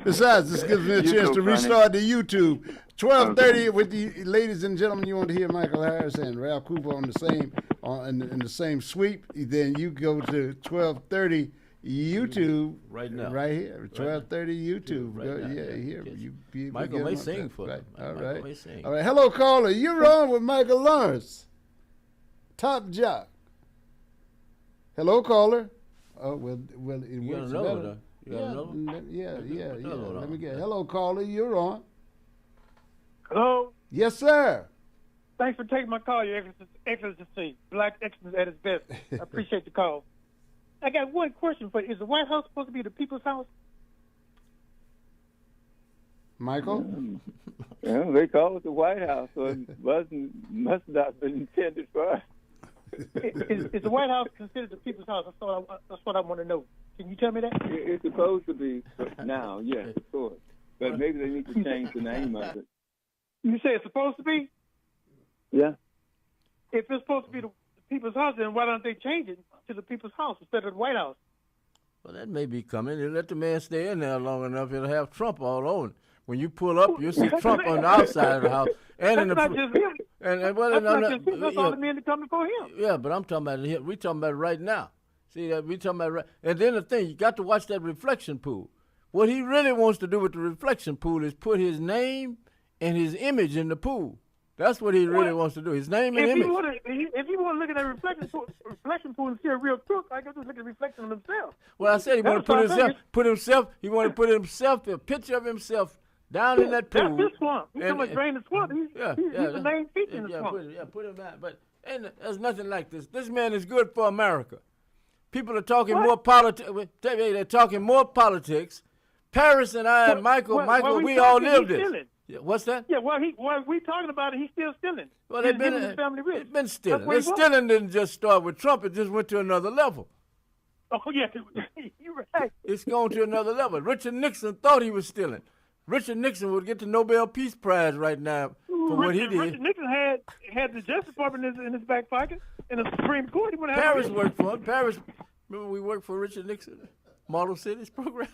Besides, this gives me a chance to restart the YouTube. 12:30 with the ladies and gentlemen. You want to hear Michael Harris and Ralph Cooper on the same in the same sweep? Then you go to 12:30 YouTube right now, right here. 12:30 YouTube. Right now, here. You Michael may sing for right. them. All Michael right. may sing. All right. Hello, caller. You're on with Michael Lawrence, Top Jock. Hello, caller. Oh well, it works better. Yeah. Let me get. Hello, caller. You're on. Hello? Yes, sir. Thanks for taking my call, Your Excellency. Black excellence at its best. I appreciate the call. I got one question for you. Is the White House supposed to be the people's house? Michael? Yeah, they call it the White House, so it must not have been intended for us. Is the White House considered the people's house? That's what I want to know. Can you tell me that? It's supposed to be now, yes, of course. But maybe they need to change the name of it. You say it's supposed to be? Yeah. If it's supposed to be the people's house, then why don't they change it to the people's house instead of the White House? Well, that may be coming. You let the man stay in there long enough, it'll have Trump all over it. When you pull up, you'll see Trump on the outside of the house. And in the not just him. and well, That's not just him. That's all the men that come before him. Yeah, but I'm talking about it. We talking about it right now. See that we talking about and then the thing, you got to watch that reflection pool. What he really wants to do with the reflection pool is put his name and his image in the pool. That's what he really wants to do. His name and image. If you want to look at that reflection pool and see a real crook, I guess just look at the reflection of himself. Well, I said he wanted to he wanted to put himself, a picture of himself down in that pool. That's his swamp. He's talking about drain the swamp. He's the main feature in the swamp. Put him down. But there's nothing like this. This man is good for America. People are talking more politics. They're talking more politics. Paris and I and Michael, we all lived it. Yeah, what's that? Yeah, while we talking about it, he's still stealing. Well, they've been stealing. The stealing didn't just start with Trump. It just went to another level. Oh, yeah, you're right. It's going to another level. Richard Nixon thought he was stealing. Richard Nixon would get the Nobel Peace Prize right now for what he did. Richard Nixon had the Justice Department in his back pocket in the Supreme Court. Paris worked for him. Paris, remember we worked for Richard Nixon? Model Cities program.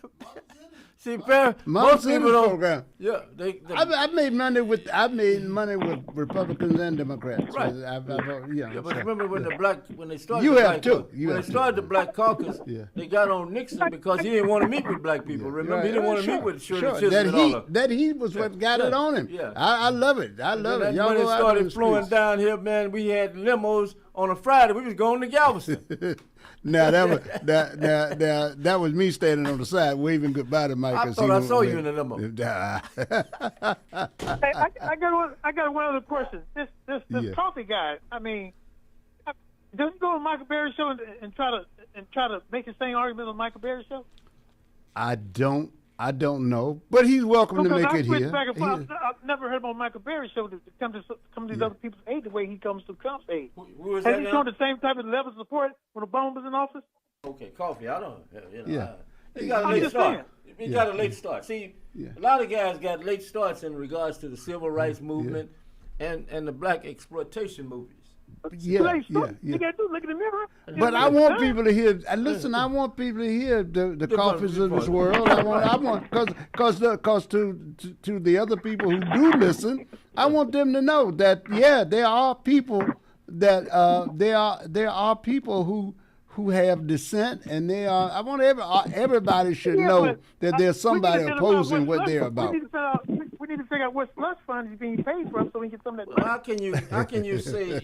See, most people don't. Program. Yeah, I made money with Republicans and Democrats. Right. But remember when they started the Black Caucus, they got on Nixon because he didn't want to meet with black people. Remember, he didn't want to meet with Shirley Chisholm. That heat was what got it on him. Yeah. I love it. I love it. When it started flowing down here, man, we had limos on a Friday. We was going to Galveston. Now that was me standing on the side waving goodbye to Mike. I thought I saw you in the limo. Hey, I got one other question. This coffee guy. I mean, does he go on Michael Berry's show and try to make the same argument on Michael Berry's show? I don't know, but he's welcome to make it here. I've never heard him on Michael Berry's show to come to these other people's aid the way he comes to Trump's aid. Has he shown the same type of level of support when Obama was in office? Okay, coffee. I don't. He got a late start. He got a late start. See, a lot of guys got late starts in regards to the civil rights movement and the black exploitation movies. You got to do look in the mirror. But I want people to hear. Listen, I want people to hear the coffees of this world. I want because to the other people who do listen, I want them to know that there are people that there are people who have dissent, and they are. I want everybody should know that there's somebody opposing what they're about. We need to figure out what slush fund is being paid from so we can get some of that money. How can you say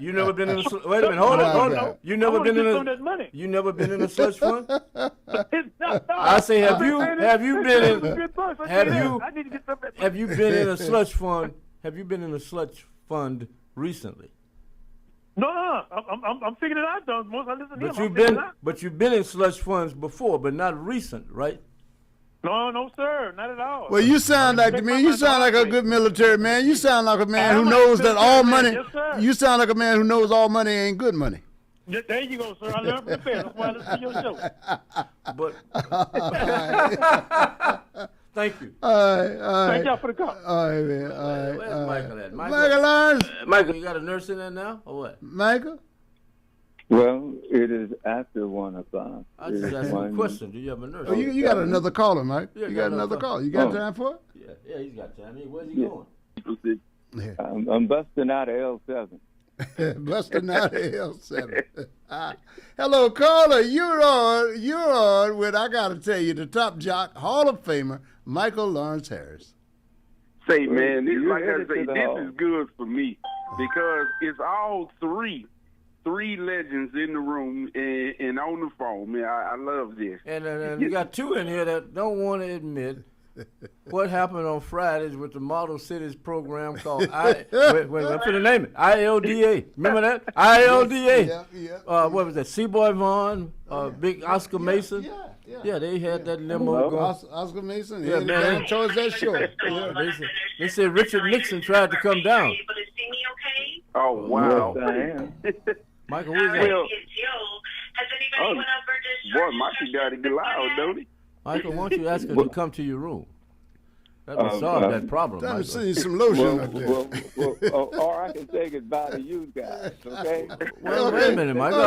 you never been in a wait a minute, hold on. You never been in a slush fund? I say have you been in a slush fund? Have you been in a slush fund recently? No, I'm figuring it out though. Most I listen to him. But you've been in slush funds before, but not recent, right? No, sir, not at all. Well, you sound like a good military man. You sound like a man who knows that all money. Yes, you sound like a man who knows all money ain't good money. There you go, sir. I learned from the best. That's why I listen to your show. But thank you. All right. Thank y'all for the call. All right, man. Where's Michael at? Michael Lawrence. Michael, you got a nurse in there now, or what? Michael? Well, it is after 1 o'clock. I just asked you a question. Do you have a nurse? Oh, you got another caller, Mike. Yeah, you got another call. You got time for it? Yeah, he's got time. Where's he going? I'm busting out of L7. Busting out of L7. Hello, caller. You're on with, I got to tell you, the top jock, Hall of Famer, Michael Lawrence Harris. Say, man, this is good for me because it's all three legends in the room and on the phone. Man, I love this. And you got two in here that don't want to admit what happened on Fridays with the Model Cities program called wait, what's the name? It ILDA. Remember that? ILDA. Yeah. What was that? C-Boy Vaughn, Big Oscar Mason. Yeah, they had that limo going. Oscar Mason. Yeah, man. Towards that shore. They said Richard Nixon tried to come down. Oh, wow. Michael, who's that? Boy, Mikey got to get loud, don't he? Michael, why don't you ask her to come to your room? That will solve that problem. I'm seeing some lotion up there. Or I can say goodbye to you guys, okay? Well, wait a minute, Michael.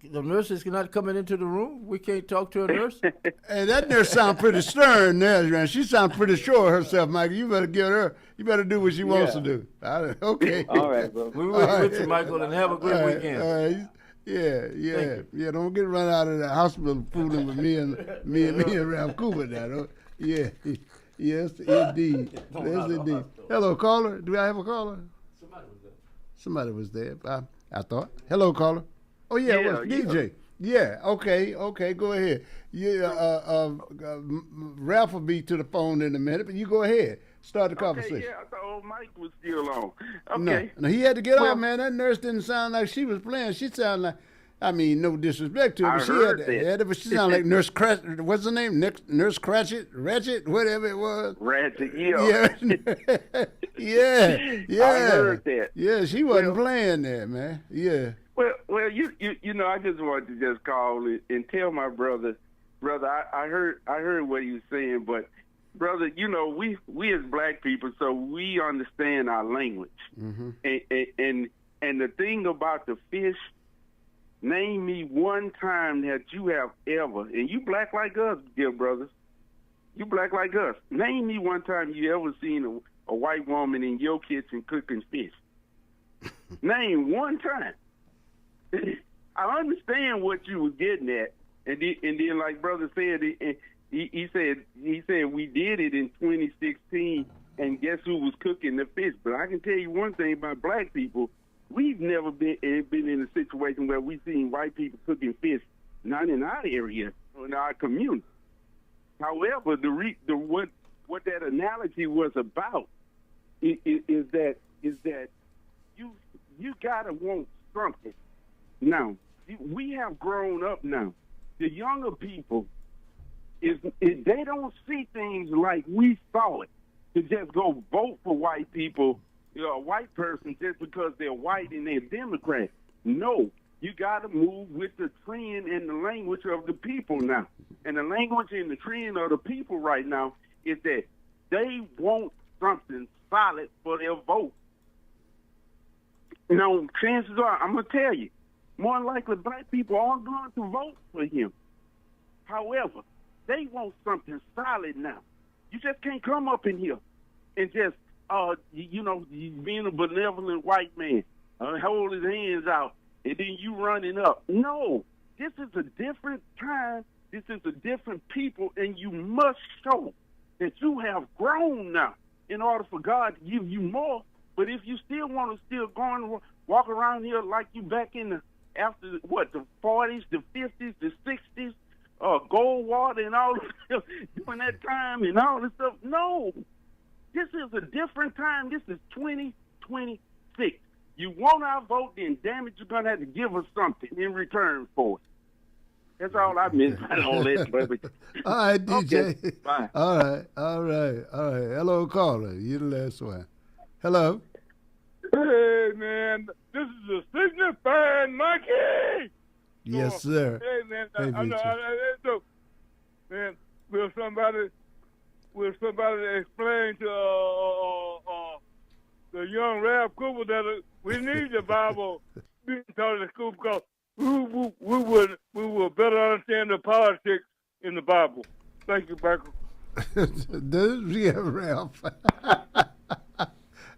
The nurses not coming into the room. We can't talk to a nurse. Hey, that nurse sounds pretty stern there, man. She sounds pretty sure of herself, Michael. You better get her. You better do what she wants to do. Okay. All right, bro. We with you, Michael, and have a good weekend. All right. Yeah. Don't get run out of the hospital fooling with me and Ralph Cooper now. Yeah. Yes, indeed. Yes, indeed. Hello, caller. Do I have a caller? Somebody was there. I thought. Hello, caller. Oh yeah, it was DJ. Yeah. Okay. Go ahead. Ralph will be to the phone in a minute, but you go ahead. Start the conversation. Okay, I thought Mike was still on. Okay. No, he had to get off, man. That nurse didn't sound like she was playing. She sounded like, I mean, no disrespect to her, but she sounded like Nurse Cratchit. What's her name? Nurse Cratchit? Ratchet? Whatever it was. Ratchet, yeah. Yeah. I heard that. Yeah, she wasn't playing there, man. Yeah. Well, you know, I just wanted to just call and tell my brother, I heard what he was saying, but brother, you know, we as black people, so we understand our language. Mm-hmm. And the thing about the fish, name me one time that you have ever, and you black like us, dear brothers, you black like us. Name me one time you ever seen a white woman in your kitchen cooking fish. Name one time. I understand what you were getting at, and then like brother said, he said we did it in 2016, and guess who was cooking the fish? But I can tell you one thing about black people: we've never been in a situation where we've seen white people cooking fish, not in our area, in our community. However, what that analogy was about is that you gotta want something. Now, we have grown up now. The younger people they don't see things like we saw it. To just go vote for white people, a white person just because they're white and they're Democrat. No, you got to move with the trend and the language of the people now. And the language and the trend of the people right now is that they want something solid for their vote. Now, chances are, I'm going to tell you, more than likely black people aren't going to vote for him. However, they want something solid now. You just can't come up in here and just, being a benevolent white man, hold his hands out, and then you running up. No, this is a different time. This is a different people, and you must show that you have grown now in order for God to give you more. But if you still want to still go and walk around here like you back in the 40s, the 50s, the 60s, Goldwater and all this during that time and all this stuff. No, this is a different time. This is 2026. You want our vote, then damn it, you're going to have to give us something in return for it. That's all I meant by all this, baby. All right, DJ. Okay, bye. All right. Hello, caller. You're the last one. Hello. Hey, man. This is a signifying monkey. Yes, sir. Hey, man. Man, will somebody explain to the young Ralph Cooper that we need the Bible being taught at school because we would better understand the politics in the Bible. Thank you, Michael. Yeah, Ralph.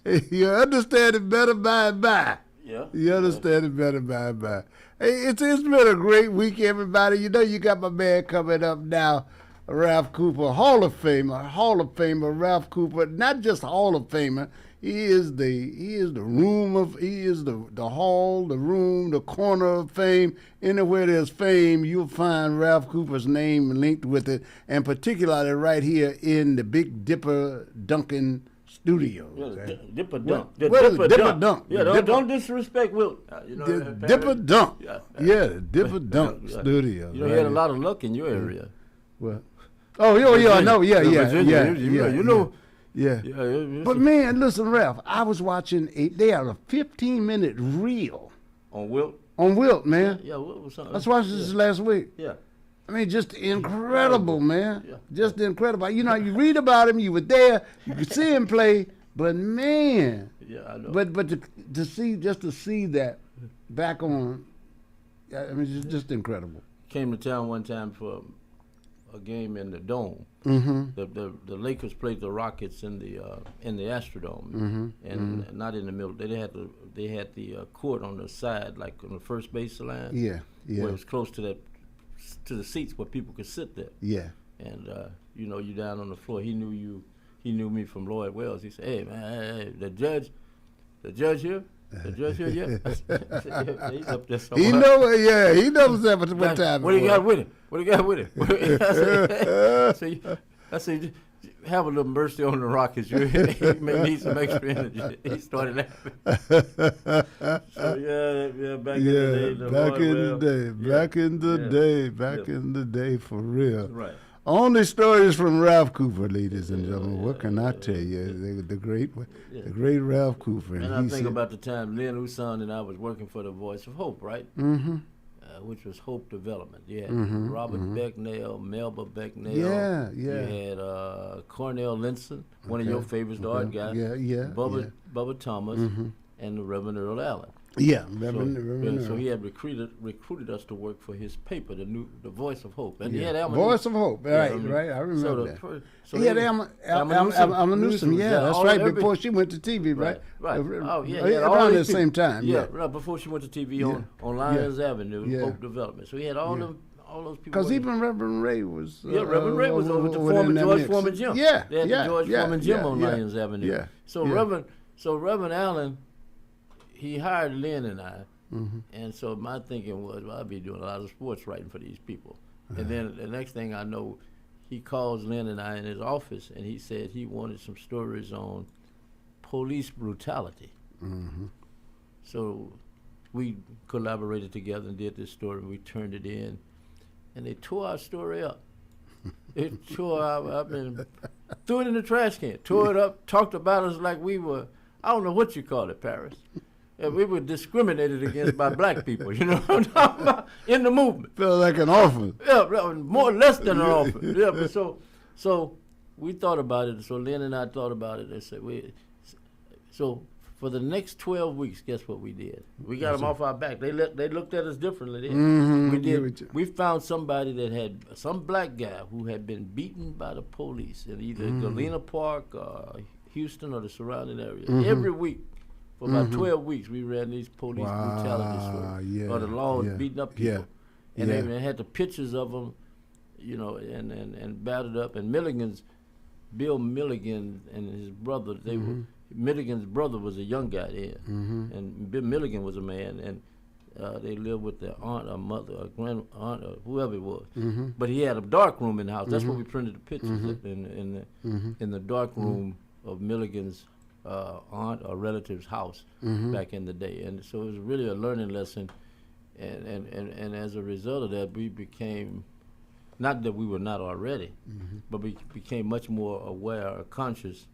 You understand it better by and by. Yeah. You understand it better by and by. Hey, it's been a great week, everybody. You know you got my man coming up now, Ralph Cooper, Hall of Famer, Ralph Cooper. Not just Hall of Famer. He is the hall, the room, the corner of fame. Anywhere there's fame, you'll find Ralph Cooper's name linked with it, and particularly right here in the Big Dipper Duncan Studios. Yeah, Dipper Dunk. Dipper Dunk. Yeah, don't disrespect Wilt. Dipper Dunk. Yeah, Dipper Dunk Studios. You had a lot of luck in your area. Well, I know. Yeah. You know. Yeah. But man, listen, Ralph, I was watching they had a 15-minute reel on Wilt. On Wilt, man. Yeah, Wilt was something. I was watching this last week. Yeah. I mean, just incredible, man. Yeah. Just incredible. You know, you read about him, you were there, you could see him play, but man. Yeah, I know. But to see that back on, I mean, it's just incredible. Came to town one time for a game in the Dome. Mm-hmm. The Lakers played the Rockets in the Astrodome, and not in the middle. They had the court on the side, like on the first base line. Yeah. Where it was close to the seats where people could sit there. Yeah. And you down on the floor. He knew you. He knew me from Lloyd Wells. He said, "Hey man, hey, the judge here." The judge here, yeah. I said, he's up there somewhere. He knows that what time. What do you got with him? I said, have a little mercy on the Rockets. You may need some extra energy. He started laughing. So back in the day, for real. Right. Only stories from Ralph Cooper, ladies and gentlemen. What can I tell you? The great Ralph Cooper. And I think about the time Lynn Usan and I was working for the Voice of Hope, right? Mm-hmm. Which was Hope Development. You had Robert Becknell, Melba Becknell. Yeah. You had Cornell Linson, one of your favorites, the art guy. Bubba Thomas, and the Reverend Earl Allen. Yeah, so he had recruited us to work for his paper, the Voice of Hope, and he had Alma Voice of Hope, right? I remember that. He had Alma Newsom, that's right. Before she went to TV, right? Around the same time. Right before she went to TV on Lyons Avenue, Hope Development. So he had all those people. Because even Reverend Ray was. Reverend Ray was over the George Foreman Gym. They had the George Foreman Gym on Lyons Avenue. Yeah. So Reverend Allen, he hired Lynn and I, and so my thinking was, well, I'll be doing a lot of sports writing for these people. And then the next thing I know, he calls Lynn and I in his office, and he said he wanted some stories on police brutality. So we collaborated together and did this story. We turned it in, and they tore our story up. They tore threw it in the trash can, tore it up, talked about us like we were, I don't know what you call it, Paris. We were discriminated against by black people, you know what I'm talking about, in the movement. Felt like an orphan. Yeah, more or less than an orphan. Yeah, but so we thought about it. So Lynn and I thought about it. They said, so for the next 12 weeks, guess what we did? We got them off our back. They looked at us differently. We found somebody that had some black guy who had been beaten by the police in either Galena Park, Houston, or the surrounding area. Every week. For about 12 weeks, we ran these police brutality stories, or the laws beating up people, and they had the pictures of them, and battered up. And Bill Milligan and his brother, Milligan's brother was a young guy then, and Bill Milligan was a man, and they lived with their aunt or mother or grand aunt or whoever it was. But he had a dark room in the house. That's where we printed the pictures in the dark room of Milligan's aunt or relative's house back in the day. And so it was really a learning lesson, and as a result of that, we became, not that we were not already, but we became much more aware or conscious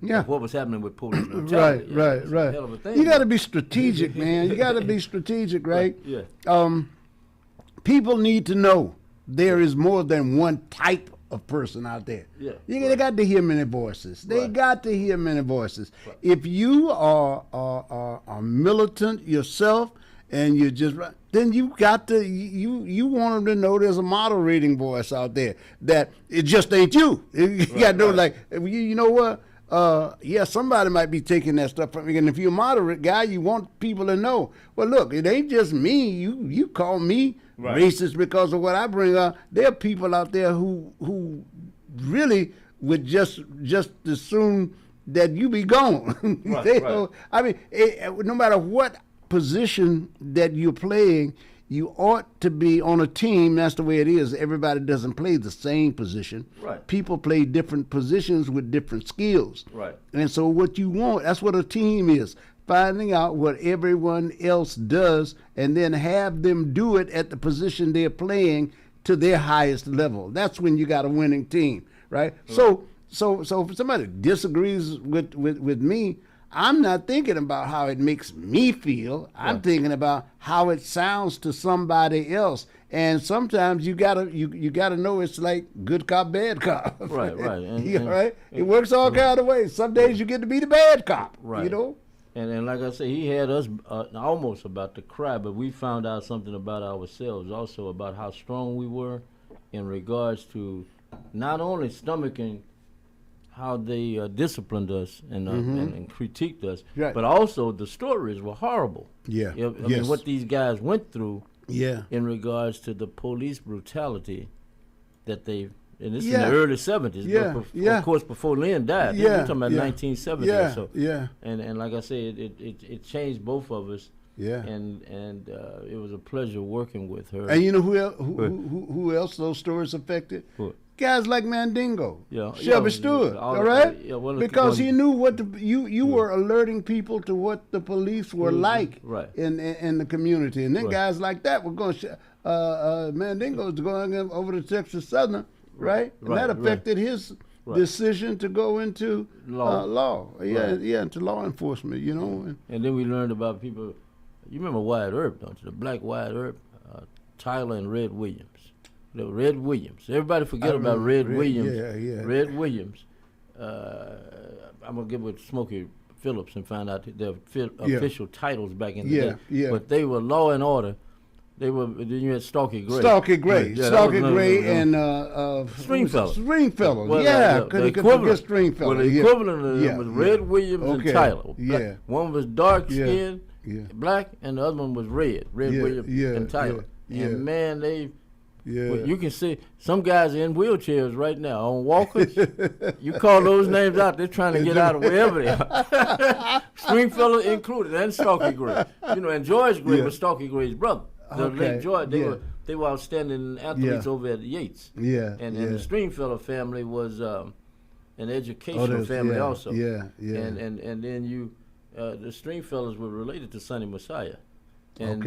of what was happening with police brutality. Right. Hell of a thing, you got to be strategic, man. You got to be strategic, right? Yeah. People need to know there is more than one type of person out there. They got to hear many voices. They got to hear many voices. If you are militant yourself and you just then you got to you want them to know there's a moderating voice out there that it just ain't you. You got to know like you know what. Yeah, somebody might be taking that stuff from me. And if you're a moderate guy, you want people to know, well, look, it ain't just me. You call me racist because of what I bring up. There are people out there who really would just as soon that you be gone. I mean, no matter what position that you're playing, you ought to be on a team. That's the way it is. Everybody doesn't play the same position. Right. People play different positions with different skills. Right. And so what you want, that's what a team is. Finding out what everyone else does and then have them do it at the position they're playing to their highest level. That's when you got a winning team, right? So if somebody disagrees with me, I'm not thinking about how it makes me feel. I'm thinking about how it sounds to somebody else. And sometimes you gotta know it's like good cop, bad cop. Right. It works all kind of ways. Some days you get to be the bad cop. Right. You know. And like I say, he had us almost about to cry, but we found out something about ourselves, also about how strong we were in regards to not only stomaching how they disciplined us and critiqued us, but also the stories were horrible. Yeah. I mean, what these guys went through in regards to the police brutality that they, and this is in the early 70s, of course, before Lynn died. We're talking about 1970 or so. And like I said, it changed both of us. Yeah. And it was a pleasure working with her. And you know who else those stories affected? Who? Guys like Mandingo, Shelby Stewart, all right? Because he knew what you were alerting people to what the police were like in the community. And then guys like that were going Mandingo was going over to Texas Southern, right? And that affected his decision to go into law. Into law enforcement, you know. And then we learned about people, you remember Wyatt Earp, don't you? The black Wyatt Earp, Tyler and Red Williams. Red Williams. Everybody forget about Red Williams. Red Williams. I'm going to get with Smokey Phillips and find out their official titles back in the day. But they were law and order. Then you had Stalky Gray. Stalky Gray and Stringfellow. Stringfellow. Well, couldn't forget Stringfellow. Well, the equivalent of them was Red Williams and Tyler. One was dark skinned, black, and the other one was red. Red Williams and Tyler. And man, they... Well, you can see some guys are in wheelchairs right now on walkers. You call those names out, they're trying to get out of wherever they are. Stringfellow included, and Stalky Gray. You know, and George Gray was Stalky Gray's brother. Late George, they were outstanding athletes over at Yates. And the Stringfellow family was an educational family also. And then the Stringfellows were related to Sonny Messiah. And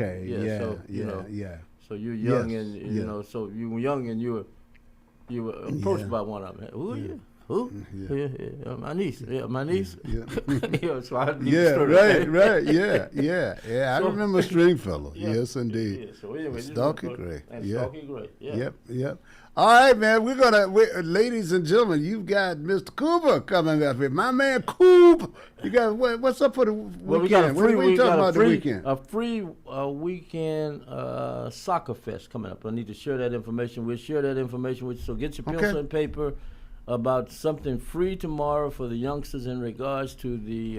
So you're young and you know. So you were young and you were approached by one of them. Who are you? Who? My niece. My niece. So I I remember Stringfellow. Yes, indeed. So anyway, Stalky Gray. Stalky Gray. Yep. All right, man. Ladies and gentlemen, you've got Mr. Cooper coming up here. My man Coop. You got what's up for the weekend? Well, we got a free weekend soccer fest coming up. I need to share that information. We'll share that information with you. So get your pencil and paper about something free tomorrow for the youngsters in regards to the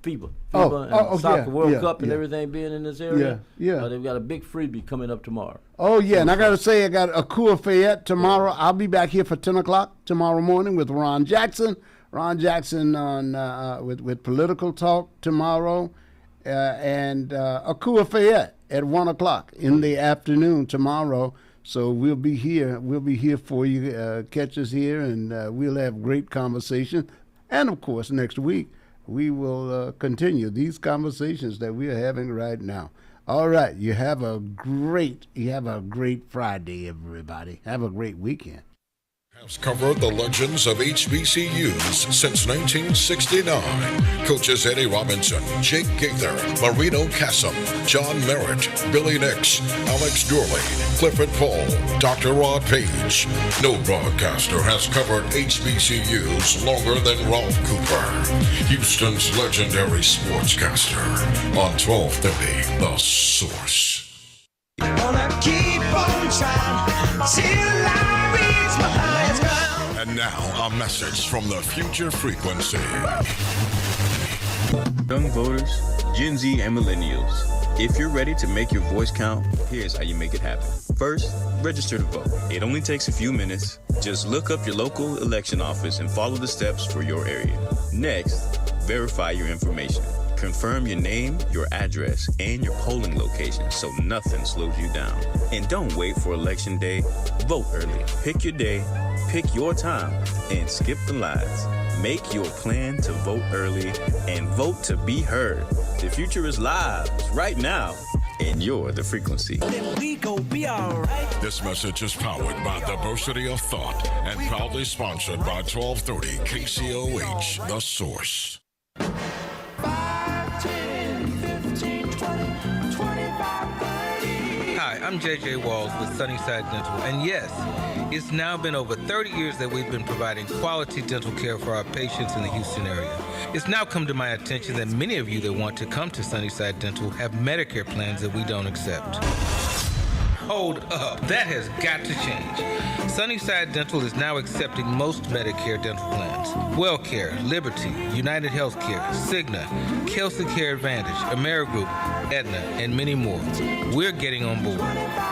FIBA and Soccer World Cup and everything being in this area. They've got a big freebie coming up tomorrow. And I got to say, I got a Cool Fayette tomorrow. I'll be back here for 10 o'clock tomorrow morning with Ron Jackson. Ron Jackson on with Political Talk tomorrow. And a Cool Fayette at 1 o'clock in the afternoon tomorrow. So we'll be here. We'll be here for you. Catch us here, and we'll have great conversation. And of course, next week we will continue these conversations that we are having right now. All right. You have a great Friday, everybody. Have a great weekend. Has covered the legends of HBCUs since 1969. Coaches Eddie Robinson, Jake Gaither, Marino Cassim, John Merritt, Billy Nix, Alex Doorley, Clifford Paul, Dr. Rod Page. No broadcaster has covered HBCUs longer than Ralph Cooper, Houston's legendary sportscaster, on 1230 The Source. Gonna keep on trying till I reach my highest ground. And now, a message from the Future Frequency. Young voters, Gen Z, and millennials, if you're ready to make your voice count, here's how you make it happen. First, register to vote. It only takes a few minutes. Just look up your local election office and follow the steps for your area. Next, verify your information. Confirm your name, your address, and your polling location so nothing slows you down. And don't wait for election day. Vote early. Pick your day, pick your time, and skip the lines. Make your plan to vote early and vote to be heard. The future is live right now, and you're the frequency. We gon' be alright. This message is powered by Diversity of Thought and proudly sponsored by 1230 KCOH, The Source. 5, 10, 15, 20, 25, 30. Hi, I'm JJ Walls with Sunnyside Dental, and yes, it's now been over 30 years that we've been providing quality dental care for our patients in the Houston area. It's now come to my attention that many of you that want to come to Sunnyside Dental have Medicare plans that we don't accept. Hold up, that has got to change. Sunnyside Dental is now accepting most Medicare dental plans. WellCare, Liberty, United Healthcare, Cigna, Kelsey Care Advantage, Amerigroup, Aetna, and many more. We're getting on board.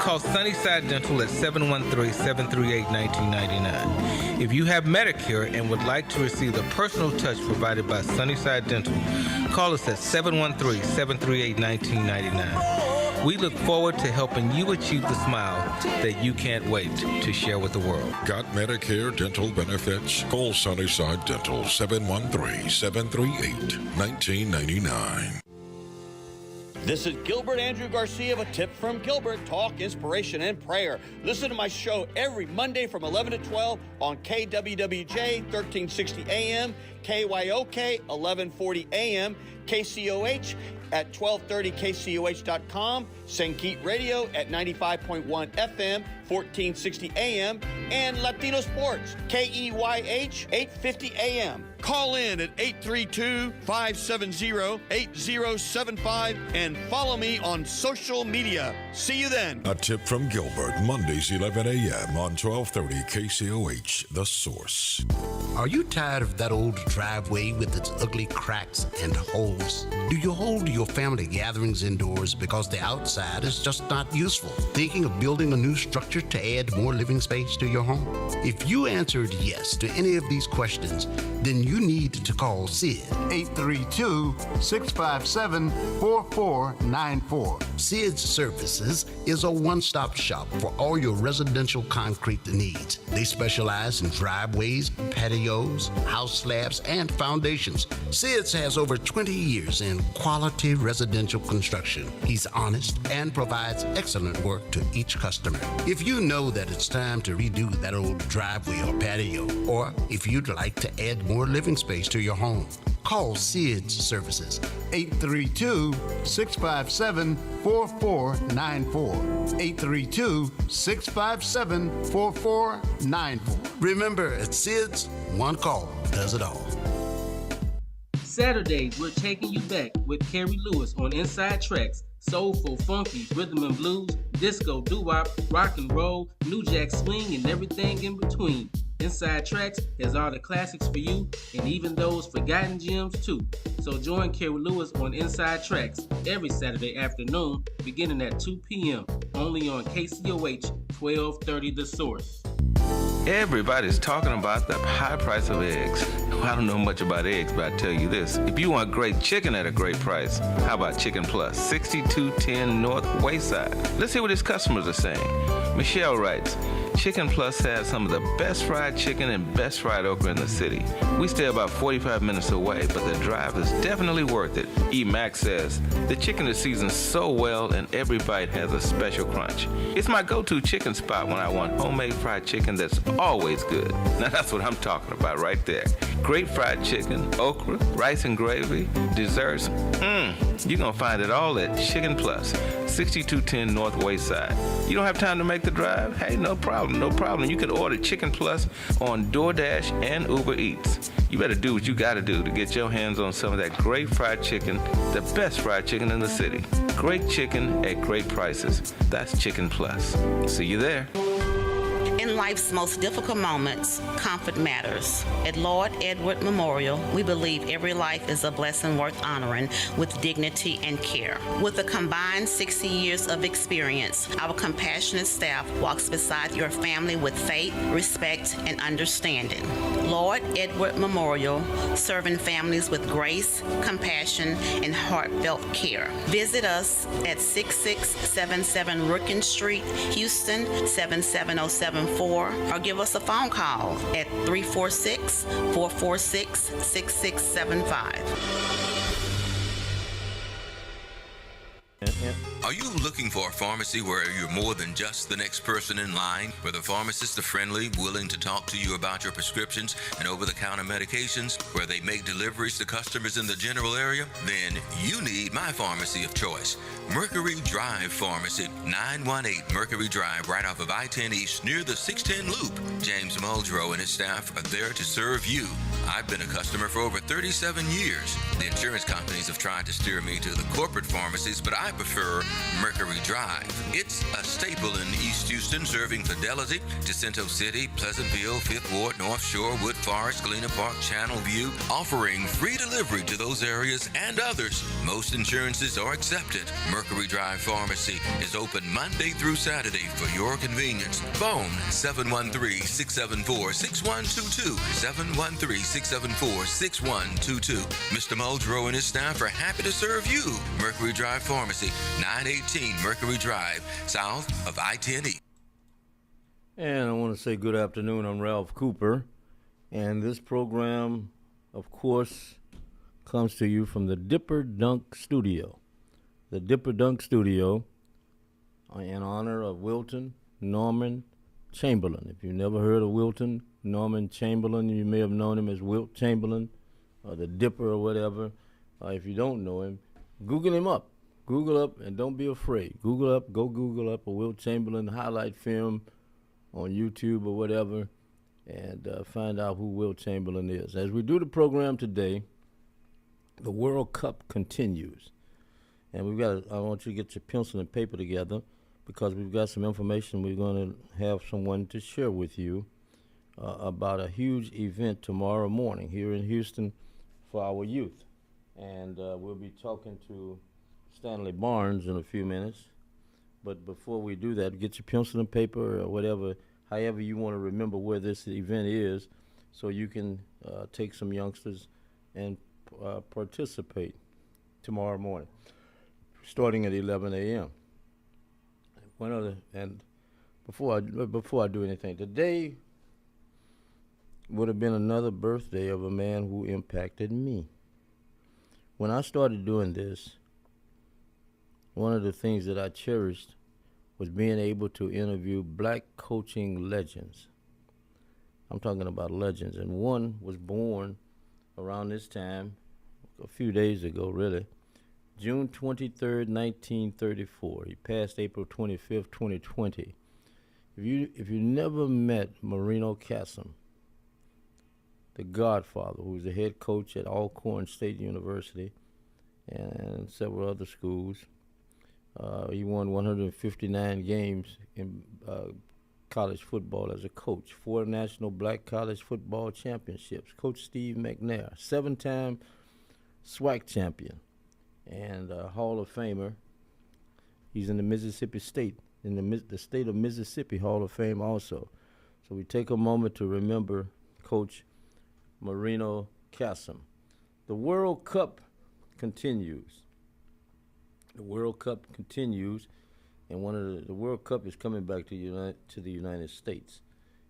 Call Sunnyside Dental at 713-738-1999. If you have Medicare and would like to receive the personal touch provided by Sunnyside Dental, call us at 713-738-1999. We look forward to helping you achieve the smile that you can't wait to share with the world. Got Medicare dental benefits? Call Sunnyside Dental 713-738-1999. This is Gilbert Andrew Garcia of A Tip from Gilbert, talk, inspiration, and prayer. Listen to my show every Monday from 11 to 12 on KWWJ 1360 AM, KYOK 1140 AM, KCOH at 1230kcoh.com, Sankeet Radio at 95.1 FM, 1460 AM, and Latino Sports, KEYH 850 AM. Call in at 832-570-8075 and follow me on social media. See you then. A Tip from Gilbert, Mondays 11 a.m. on 1230 KCOH, The Source. Are you tired of that old driveway with its ugly cracks and holes? Do you hold your family gatherings indoors because the outside is just not useful? Thinking of building a new structure to add more living space to your home? If you answered yes to any of these questions, then you need to call Sid. 832-657-4494. Sid's Services is a one-stop shop for all your residential concrete needs. They specialize in driveways, patios, house slabs, and foundations. Sid's has over 20 years in quality residential construction. He's honest and provides excellent work to each customer. If you know that it's time to redo that old driveway or patio, or if you'd like to add more living space to your home, call Sid's Services. 832-657-4494. 832-657-4494. Remember, at Sid's, one call does it all. Saturdays, we're taking you back with Carrie Lewis on Inside Tracks. Soulful, funky, rhythm and blues, disco, doo-wop, rock and roll, new jack swing, and everything in between. Inside Tracks has all the classics for you, and even those forgotten gems too. So join Carrie Lewis on Inside Tracks every Saturday afternoon, beginning at 2 p.m. only on KCOH 1230 The Source. Everybody's talking about the high price of eggs. Well, I don't know much about eggs, but I tell you this. If you want great chicken at a great price, how about Chicken Plus, 6210 North Wayside? Let's hear what his customers are saying. Michelle writes, Chicken Plus has some of the best fried chicken and best fried okra in the city. We stay about 45 minutes away, but the drive is definitely worth it. E. Max says, the chicken is seasoned so well and every bite has a special crunch. It's my go-to chicken spot when I want homemade fried chicken that's always good. Now that's what I'm talking about right there. Great fried chicken, okra, rice and gravy, desserts. You're going to find it all at Chicken Plus, 6210 North Wayside. You don't have time to make the drive? Hey, no problem, no problem. You can order Chicken Plus on DoorDash and Uber Eats. You better do what you got to do to get your hands on some of that great fried chicken, the best fried chicken in the city. Great chicken at great prices. That's Chicken Plus. See you there. In life's most difficult moments, comfort matters. At Lord Edward Memorial, we believe every life is a blessing worth honoring with dignity and care. With a combined 60 years of experience, our compassionate staff walks beside your family with faith, respect, and understanding. Lord Edward Memorial, serving families with grace, compassion, and heartfelt care. Visit us at 6677 Rookin Street, Houston, 77074, or give us a phone call at 346-446-6675. Are you looking for a pharmacy where you're more than just the next person in line, where the pharmacists are friendly, willing to talk to you about your prescriptions and over-the-counter medications, where they make deliveries to customers in the general area? Then you need my pharmacy of choice, Mercury Drive Pharmacy, 918 Mercury Drive, right off of I-10 East near the 610 Loop. James Muldrow and his staff are there to serve you. I've been a customer for over 37 years. The insurance companies have tried to steer me to the corporate pharmacies, but I prefer Mercury Drive. It's a staple in East Houston, serving Fidelity, Jacinto City, Pleasantville, Fifth Ward, North Shore, Wood Forest, Galena Park, Channel View, offering free delivery to those areas and others. Most insurances are accepted. Mercury Drive Pharmacy is open Monday through Saturday for your convenience. Phone 713-674-6122, 713-674-6122. Mr. Muldrow and his staff are happy to serve you. Mercury Drive Pharmacy, 918 Mercury Drive, south of I-10E. And I want to say good afternoon. I'm Ralph Cooper. And this program, of course, comes to you from the Dipper Dunk Studio. The Dipper Dunk Studio, in honor of Wilton Norman Chamberlain. If you've never heard of Wilton Norman Chamberlain, you may have known him as Wilt Chamberlain or the Dipper or whatever. If you don't know him, Google him up. Google up and don't be afraid. Go Google up a Wilt Chamberlain highlight film on YouTube or whatever and find out who Wilt Chamberlain is. As we do the program today, the World Cup continues. And I want you to get your pencil and paper together because we've got some information we're going to have someone to share with you about a huge event tomorrow morning here in Houston for our youth. And we'll be talking to Stanley Barnes in a few minutes. But before we do that, get your pencil and paper or whatever, however you want to remember where this event is so you can take some youngsters and participate tomorrow morning, starting at 11 a.m. And before I do anything, today would have been another birthday of a man who impacted me. When I started doing this, one of the things that I cherished was being able to interview black coaching legends. I'm talking about legends, and one was born around this time, a few days ago, really. June 23rd, 1934. He passed April 25th, 2020. If you never met Marino Casem, the Godfather, who was the head coach at Alcorn State University and several other schools, he won 159 games in college football as a coach, 4 national black college football championships. Coach Steve McNair, 7-time SWAC champion and Hall of Famer. He's in the Mississippi State, in the state of Mississippi Hall of Fame also. So we take a moment to remember Coach Marino Casem. The World Cup continues. The World Cup continues, and one of the World Cup is coming back to the United States.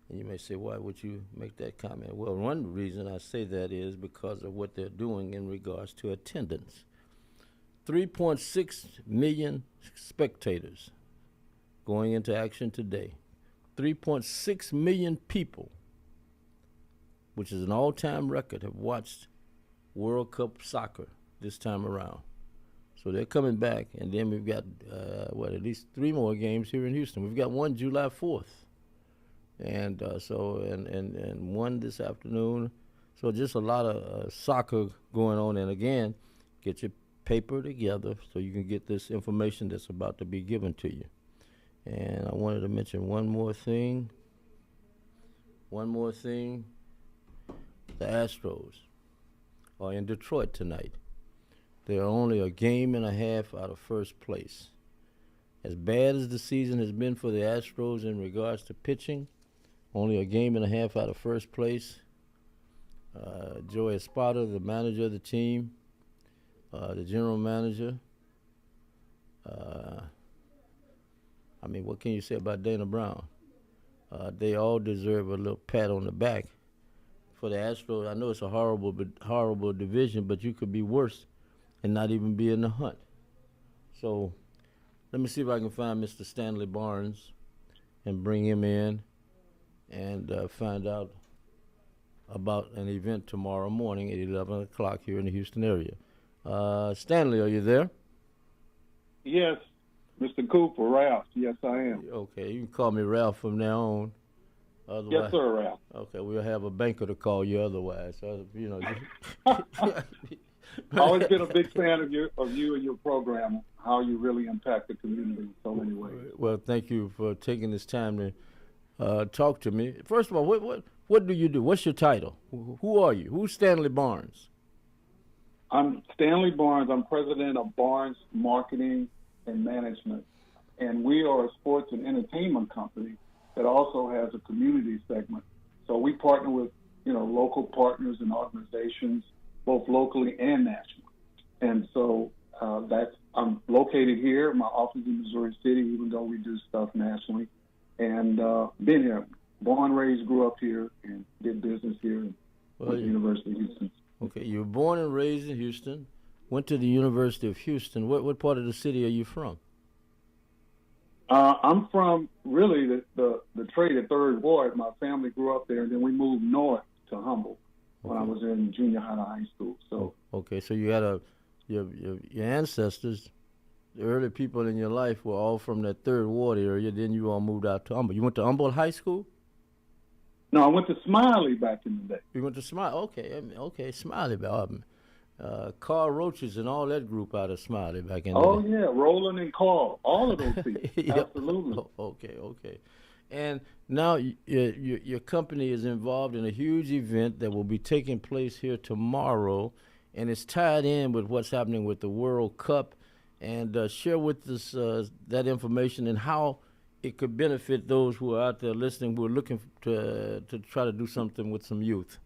And you may say, why would you make that comment? Well, one reason I say that is because of what they're doing in regards to attendance. 3.6 million spectators going into action today. 3.6 million people, which is an all-time record, have watched World Cup soccer this time around. So they're coming back, and then we've got, at least 3 more games here in Houston. We've got one July 4th, and and one this afternoon. So just a lot of soccer going on. And again, get your paper together so you can get this information that's about to be given to you. And I wanted to mention one more thing. The Astros are in Detroit tonight. They are only a game and a half out of first place. As bad as the season has been for the Astros in regards to pitching, only a game and a half out of first place. Joe Espada, the manager of the team, the general manager. What can you say about Dana Brown? They all deserve a little pat on the back. For the Astros, I know it's a horrible division, but you could be worse and not even be in the hunt. So let me see if I can find Mr. Stanley Barnes and bring him in and find out about an event tomorrow morning at 11 o'clock here in the Houston area. Stanley, are you there? Yes, Mr. Cooper, Ralph. Yes, I am. Okay, you can call me Ralph from now on. Otherwise, yes, sir, Ralph. Okay, we'll have a banker to call you otherwise. Always been a big fan of you and your program, how you really impact the community in so many ways. Well, thank you for taking this time to talk to me. First of all, what do you do? What's your title? Who are you? Who's Stanley Barnes? I'm Stanley Barnes. I'm president of Barnes Marketing and Management, and we are a sports and entertainment company that also has a community segment. So we partner with, local partners and organizations, both locally and nationally. And so I'm located here. My office is in Missouri City, even though we do stuff nationally. And been here, born, raised, grew up here, and did business here at the University of Houston. Okay, you were born and raised in Houston, went to the University of Houston. What part of the city are you from? I'm from really the traded Third Ward. My family grew up there, and then we moved north to Humble when I was in junior high to high school. So okay, so you had your ancestors, the early people in your life were all from that Third Ward area. Then you all moved out to Humble. You went to Humble High School? No, I went to Smiley back in the day. You went to Smiley? Okay, Smiley. Carl Roaches and all that group out of Smiley back in the day. Oh, yeah, Roland and Carl, all of those people. Absolutely. Okay. And now your company is involved in a huge event that will be taking place here tomorrow, and it's tied in with what's happening with the World Cup. And share with us that information and how it could benefit those who are out there listening, who are looking to try to do something with some youth.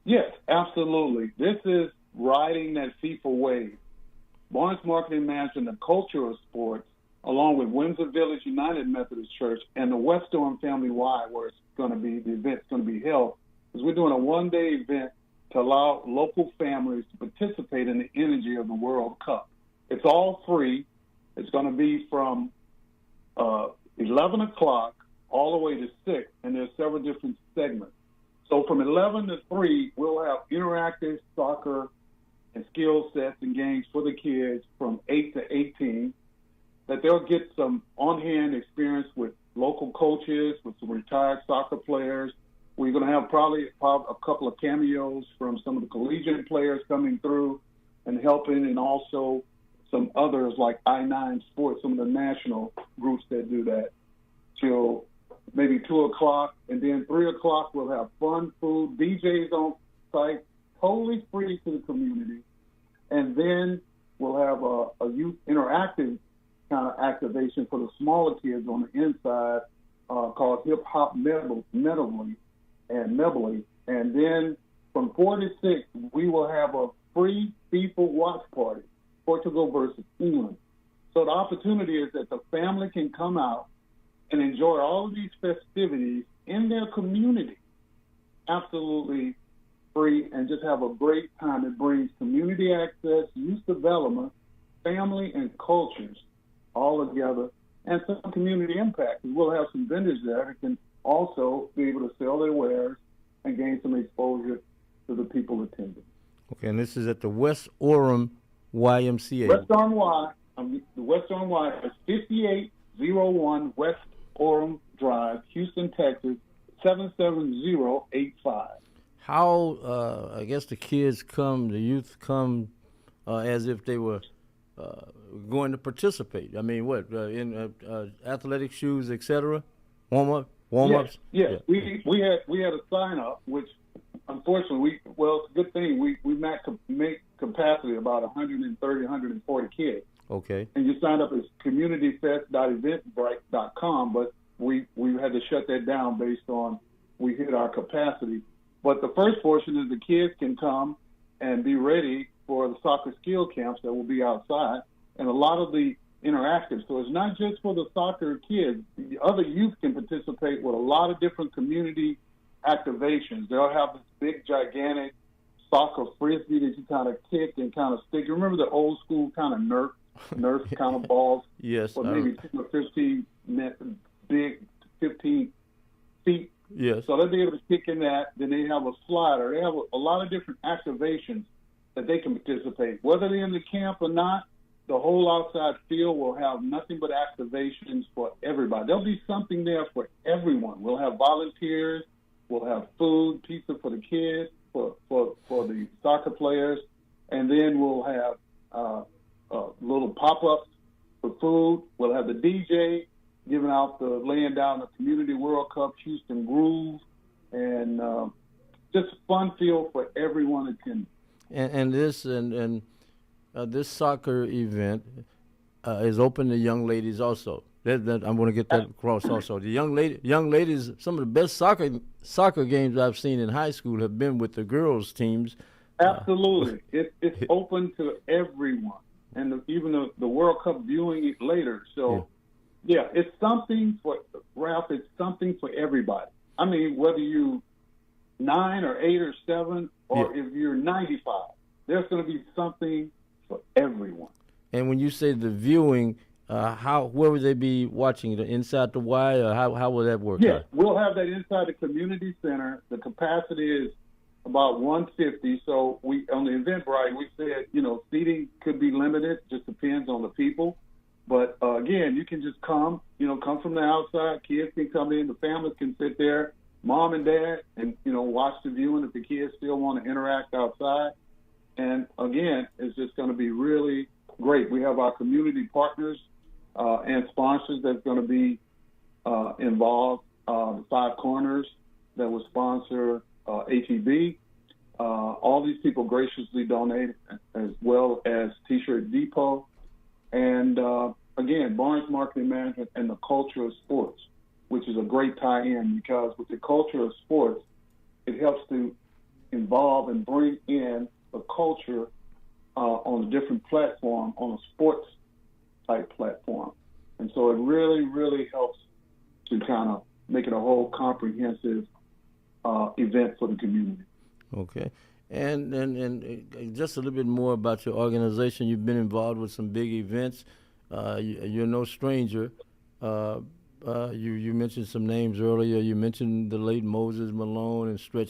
Yes, absolutely. This is riding that FIFA wave. Barnes Marketing Management, the culture of sports, along with Windsor Village United Methodist Church and the West Storm Family Y, where it's going to be, the event's going to be held, is we're doing a one-day event to allow local families to participate in the energy of the World Cup. It's all free. It's going to be from 11 o'clock all the way to 6, and there's several different segments. So from 11 to 3, we'll have interactive soccer and skill sets and games for the kids from 8 to 18, that they'll get some on-hand experience with local coaches, with some retired soccer players. We're going to have probably a couple of cameos from some of the collegiate players coming through and helping, and also some others like I-9 Sports, some of the national groups that do that, till maybe 2 o'clock. And then 3 o'clock, we'll have fun, food, DJs on site, totally free to the community. And then we'll have a youth interactive kind of activation for the smaller kids on the inside called Hip Hop Medley. And then from 4 to 6, we will have a free FIFA watch party, Portugal versus England. So the opportunity is that the family can come out and enjoy all of these festivities in their community, absolutely free, and just have a great time. It brings community access, youth development, family and cultures all together, and some community impact. We'll have some vendors there that can also be able to sell their wares and gain some exposure to the people attending. Okay, and this is at the West Orem YMCA. West Orem Y, the West Orem Y is 5801 West Orem Drive, Houston, Texas, 77085. How, I guess the kids come, the youth come as if they were going to participate. I mean, what, in athletic shoes, etc.? Warm-ups? Yes. Yeah. We had a sign-up, which unfortunately, it's a good thing. We make capacity about 130, 140 kids. Okay. And you sign up as communityfest.eventbrite.com, but we had to shut that down based on we hit our capacity. But the first portion is the kids can come and be ready for the soccer skill camps that will be outside, and a lot of the interactive. So it's not just for the soccer kids. The other youth can participate with a lot of different community activations. They'll have this big, gigantic soccer frisbee that you kind of kick and kind of stick. You remember the old school kind of Nerf kind of balls? Yes. Or maybe 10 or 15 big, 15 feet. Yes. So they'll be able to kick in that. Then they have a slider. They have a lot of different activations that they can participate. Whether they're in the camp or not, the whole outside field will have nothing but activations for everybody. There'll be something there for everyone. We'll have volunteers. We'll have food, pizza for the kids, for the soccer players, and then we'll have little pop-ups for food. We'll have the DJ giving out laying down the Community World Cup Houston Groove, and just fun field for everyone attending. And this soccer event is open to young ladies also. I'm going to get that across also. The young ladies, some of the best soccer games I've seen in high school have been with the girls' teams. Absolutely. It's open to everyone, and even the World Cup viewing it later. So, yeah, it's something for, Ralph, it's something for everybody. I mean, whether you're 9 or 8 or 7, or if you're 95, there's going to be something for everyone. And when you say the viewing, where would they be watching it? Inside the Y, or how will that work? Yes, we'll have that inside the community center. The capacity is about 150. So on the Eventbrite, we said, seating could be limited. Just depends on the people. But again, you can just come from the outside. Kids can come in. The families can sit there, mom and dad, and watch the viewing if the kids still want to interact outside. And again, it's just going to be really great. We have our community partners and sponsors that's going to be involved. The Five Corners that will sponsor HEB. All these people graciously donate, as well as T-Shirt Depot. And again, Barnes Marketing Management and the Culture of Sports, which is a great tie-in, because with the Culture of Sports, it helps to involve and bring in the culture on a different platform, on a sports type platform. And so it really, really helps to kind of make it a whole comprehensive event for the community. Okay. And just a little bit more about your organization. You've been involved with some big events. You're no stranger. You mentioned some names earlier. You mentioned the late Moses Malone and George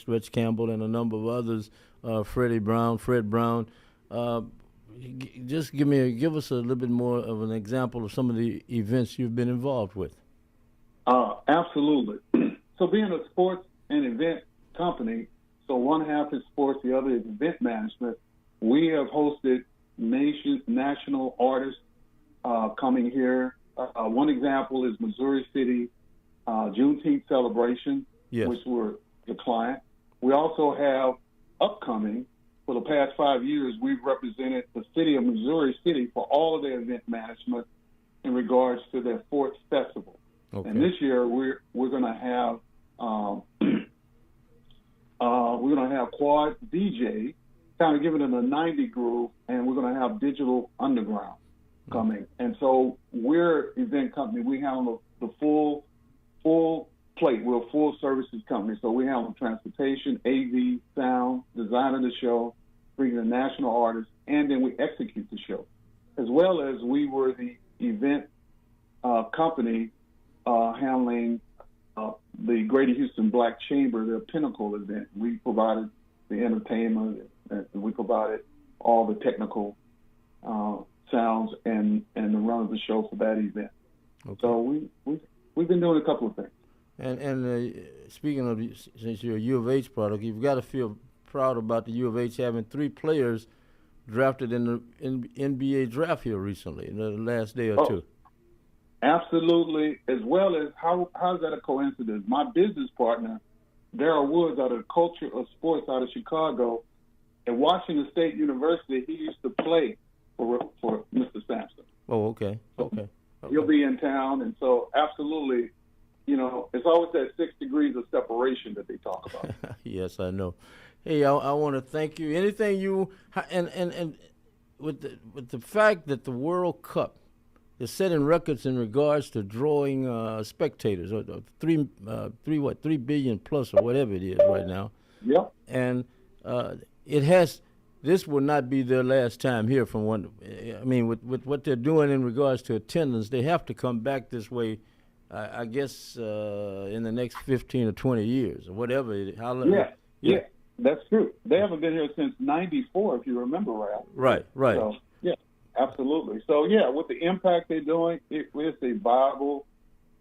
Stretch Campbell, and a number of others, Fred Brown. Just give us a little bit more of an example of some of the events you've been involved with. Absolutely. So being a sports and event company, so one half is sports, the other is event management. We have hosted national artists coming here. One example is Missouri City Juneteenth celebration, which we're the client. We also have upcoming, for the past 5 years, we've represented the city of Missouri City for all of their event management in regards to their 4th festival. Okay. And this year we're going to have Quad DJ, kind of giving it a 90 groove, and we're going to have Digital Underground. coming. And so we're an event company. We handle the full plate. We're a full services company. So we handle transportation, AV, sound, design of the show, bringing the national artists, and then we execute the show. As well as we were the event company handling the Greater Houston Black Chamber, their pinnacle event. We provided the entertainment, and we provided all the technical sounds and the run of the show for that event. Okay. So we've been doing a couple of things. And speaking of, since you're a U of H product, you've got to feel proud about the U of H having 3 players drafted in the NBA draft here recently, in the last day or two. Absolutely, as well as how's that a coincidence? My business partner, Darrell Woods, out of the Culture of Sports out of Chicago, at Washington State University, he used to play for Mr. Sampson. Oh, okay. He'll be in town, and so absolutely, it's always that 6 degrees of separation that they talk about. Yes, I know. Hey, I want to thank you. Anything you and with the fact that the World Cup is setting records in regards to drawing spectators, or 3 billion plus or whatever it is right now. Yep. And this will not be their last time here. From one, I mean, with what they're doing in regards to attendance, they have to come back this way. I guess in the next 15 or 20 years, or whatever. Yeah, that's true. They haven't been here since '94, if you remember, Ralph. Right. So, yeah, absolutely. So, yeah, with the impact they're doing, it is a viable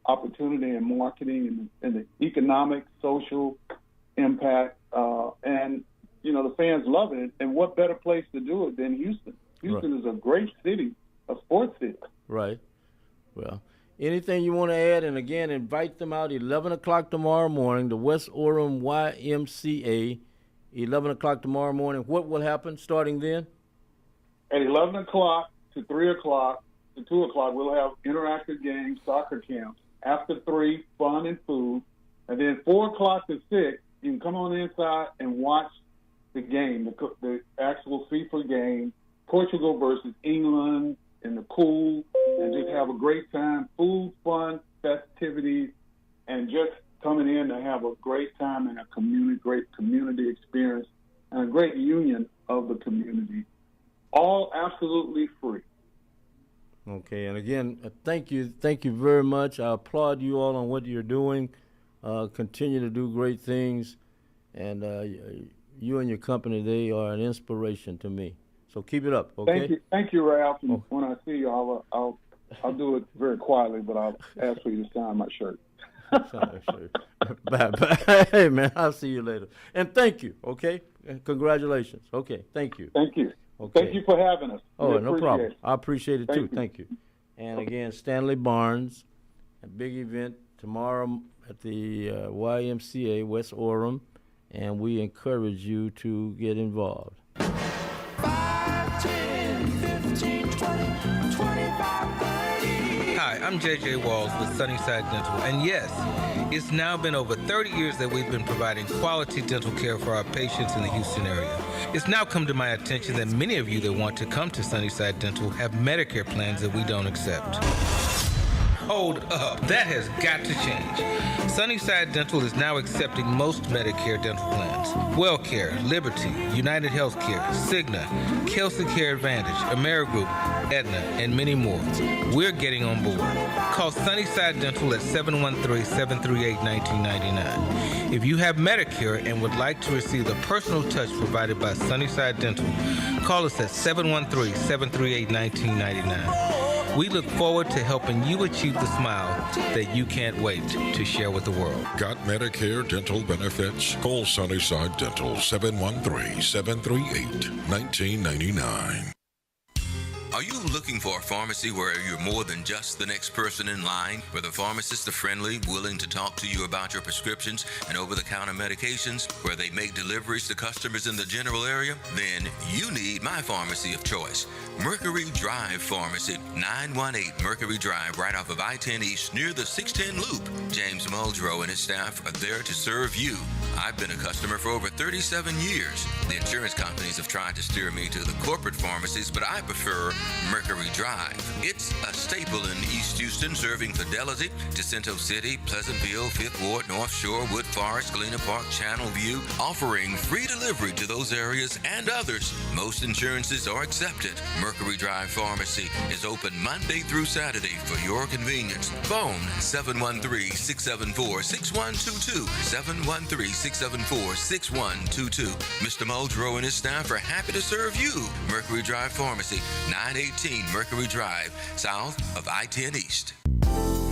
opportunity in marketing and the economic, social impact, and the fans love it. And what better place to do it than Houston? Houston is a great city, a sports city. Right. Well. Anything you want to add? And again, invite them out 11 o'clock tomorrow morning, the West Orem YMCA, 11 o'clock tomorrow morning. What will happen starting then? At 11 o'clock to 3 o'clock to 2 o'clock, we'll have interactive games, soccer camps. After 3, fun and food. And then 4 o'clock to 6, you can come on inside and watch the game, the actual FIFA game, Portugal versus England, in the cool, and just have a great time. Food, fun, festivities, and just coming in to have a great time and a great community experience and a great union of the community. All absolutely free. Okay, and again, thank you very much. I applaud you all on what you're doing. Continue to do great things, and you and your company, they are an inspiration to me. So keep it up, okay? Thank you, Ralph. And when I see you, I'll do it very quietly, but I'll ask for you to sign my shirt. Bye. Hey, man, I'll see you later. And thank you, okay? And congratulations. Okay, thank you. Thank you. Okay. Thank you for having us. Oh, no problem. I appreciate it, too. You. Thank you. And again, Stanley Barnes, a big event tomorrow at the YMCA, West Orem, and we encourage you to get involved. 5, 10, 15, 20, 25, 30. Hi, I'm J.J. Walls with Sunnyside Dental, and yes, it's now been over 30 years that we've been providing quality dental care for our patients in the Houston area. It's now come to my attention that many of you that want to come to Sunnyside Dental have Medicare plans that we don't accept. Hold up. That has got to change. Sunnyside Dental is now accepting most Medicare dental plans. WellCare, Liberty, United Healthcare, Cigna, Kelsey Care Advantage, Amerigroup, Aetna, and many more. We're getting on board. Call Sunnyside Dental at 713-738-1999. If you have Medicare and would like to receive the personal touch provided by Sunnyside Dental, call us at 713-738-1999. We look forward to helping you achieve the smile that you can't wait to share with the world. Got Medicare dental benefits? Call Sunnyside Dental 713-738-1999. Are you looking for a pharmacy where you're more than just the next person in line, where the pharmacists are friendly, willing to talk to you about your prescriptions and over-the-counter medications, where they make deliveries to customers in the general area? Then you need my pharmacy of choice, Mercury Drive Pharmacy, 918 Mercury Drive, right off of I-10 East near the 610 Loop. James Muldrow and his staff are there to serve you. I've been a customer for over 37 years. The insurance companies have tried to steer me to the corporate pharmacies, but I prefer Mercury Drive. It's a staple in East Houston, serving Fidelity, Jacinto City, Pleasantville, 5th Ward, North Shore, Wood Forest, Galena Park, Channel View, offering free delivery to those areas and others. Most insurances are accepted. Mercury Drive Pharmacy is open Monday through Saturday for your convenience. Phone 713-674-6122, 713-674-6122. Mr. Muldrow and his staff are happy to serve you. Mercury Drive Pharmacy, 918 Mercury Drive, south of I-10 East.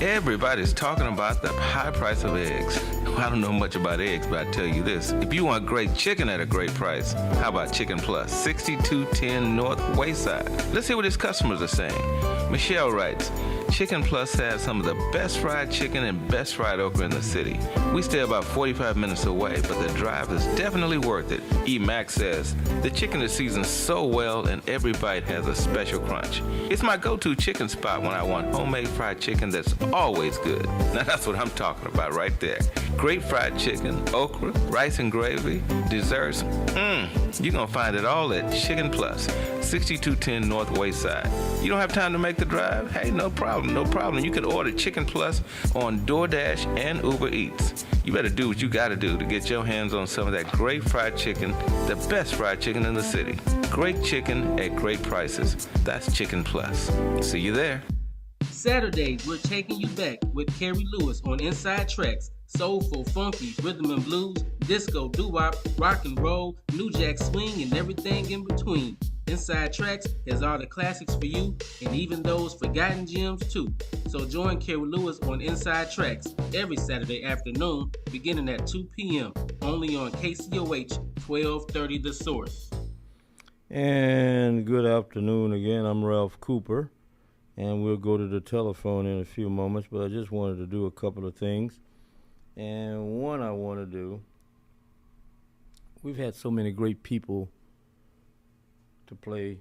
Everybody's talking about the high price of eggs. Well, I don't know much about eggs, but I tell you this. If you want great chicken at a great price, how about Chicken Plus, 6210 North Wayside? Let's hear what his customers are saying. Michelle writes, Chicken Plus has some of the best fried chicken and best fried okra in the city. We stay about 45 minutes away, but the drive is definitely worth it. E. Max says, the chicken is seasoned so well and every bite has a special crunch. It's my go-to chicken spot when I want homemade fried chicken that's always good. Now that's what I'm talking about right there. Great fried chicken, okra, rice and gravy, desserts. You're going to find it all at Chicken Plus, 6210 North Wayside. You don't have time to make the drive? Hey, no problem, no problem. You can order Chicken Plus on DoorDash and Uber Eats. You better do what you got to do to get your hands on some of that great fried chicken, the best fried chicken in the city. Great chicken at great prices. That's Chicken Plus. See you there. Saturdays, we're taking you back with Carrie Lewis on Inside Tracks. Soulful, funky, rhythm and blues, disco, doo-wop, rock and roll, new jack swing, and everything in between. Inside Tracks has all the classics for you, and even those forgotten gems too. So join Carrie Lewis on Inside Tracks every Saturday afternoon, beginning at 2 p.m., only on KCOH 1230 The Source. And good afternoon again. I'm Ralph Cooper, and we'll go to the telephone in a few moments, but I just wanted to do a couple of things. And one I want to do, we've had so many great people to play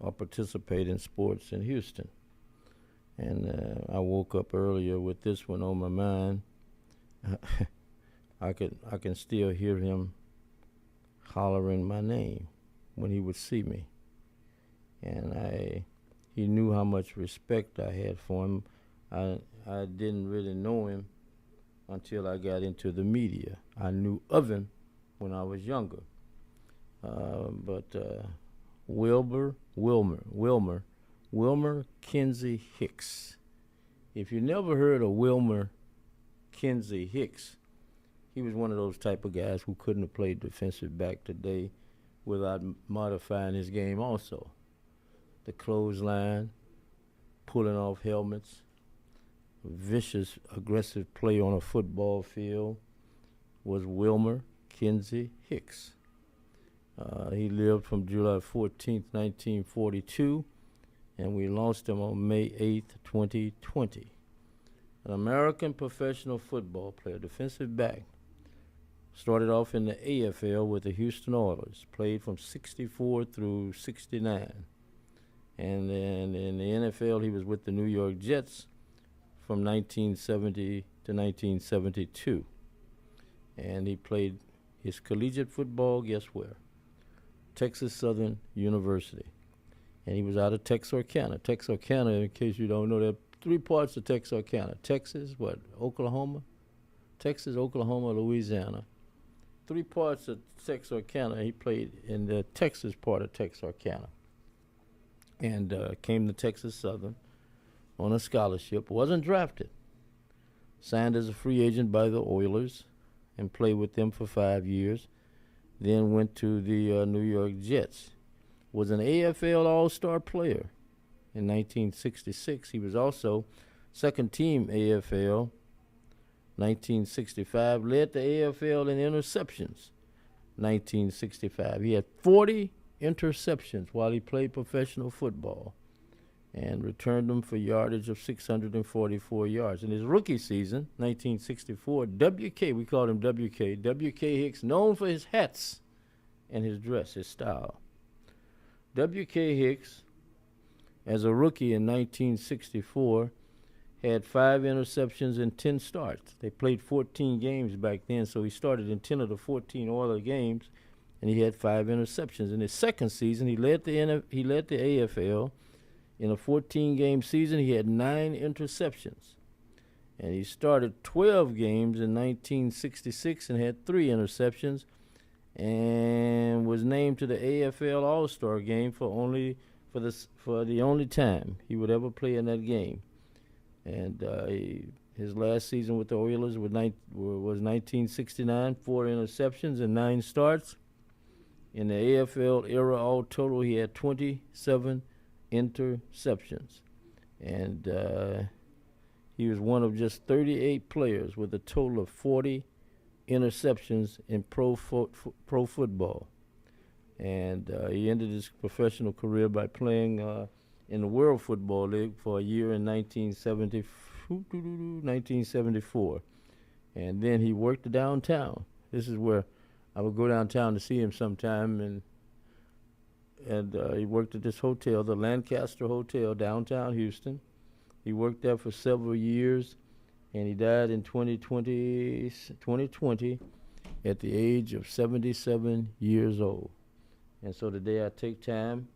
or participate in sports in Houston. And I woke up earlier with this one on my mind. I can still hear him hollering my name when he would see me. And he knew how much respect I had for him. I didn't really know him until I got into the media. I knew of him when I was younger. But Wilmer Kinsey Hicks. If you never heard of Wilmer Kinsey Hicks, he was one of those type of guys who couldn't have played defensive back today without modifying his game also. The clothesline, pulling off helmets, vicious, aggressive play on a football field was Wilmer Kinsey Hicks. He lived from July 14th, 1942, and we lost him on May 8th, 2020. An American professional football player, defensive back, started off in the AFL with the Houston Oilers, played from 64 through 69. And then in the NFL, he was with the New York Jets from 1970 to 1972. And he played his collegiate football, guess where? Texas Southern University. And he was out of Texarkana. Texarkana, in case you don't know, there are three parts of Texarkana. Texas, Oklahoma? Texas, Oklahoma, Louisiana. Three parts of Texarkana. He played in the Texas part of Texarkana. And came to Texas Southern on a scholarship. Wasn't drafted. Signed as a free agent by the Oilers and played with them for 5 years. Then went to the New York Jets. Was an AFL All-Star player in 1966. He was also second team AFL 1965. Led the AFL in interceptions 1965. He had 40 interceptions while he played professional football and returned them for yardage of 644 yards. In his rookie season, 1964, WK, we called him WK Hicks, known for his hats and his dress, his style. WK Hicks, as a rookie in 1964, had 5 interceptions and 10 starts. They played 14 games back then, so he started in 10 of the 14 Oiler games and he had 5 interceptions. In his second season, he led the AFL. In a 14-game season, he had 9 interceptions. And he started 12 games in 1966 and had 3 interceptions, and was named to the AFL All-Star game for the only time he would ever play in that game. And his last season with the Oilers was 1969, 4 interceptions and 9 starts. In the AFL era, all total, he had 27 interceptions. And he was one of just 38 players with a total of 40 interceptions in pro football. And he ended his professional career by playing in the World Football League for a year in 1974. And then he worked downtown. This is where I would go downtown to see him sometime, and he worked at this hotel, the Lancaster Hotel, downtown Houston. He worked there for several years, and he died in 2020 at the age of 77 years old. And so today I take time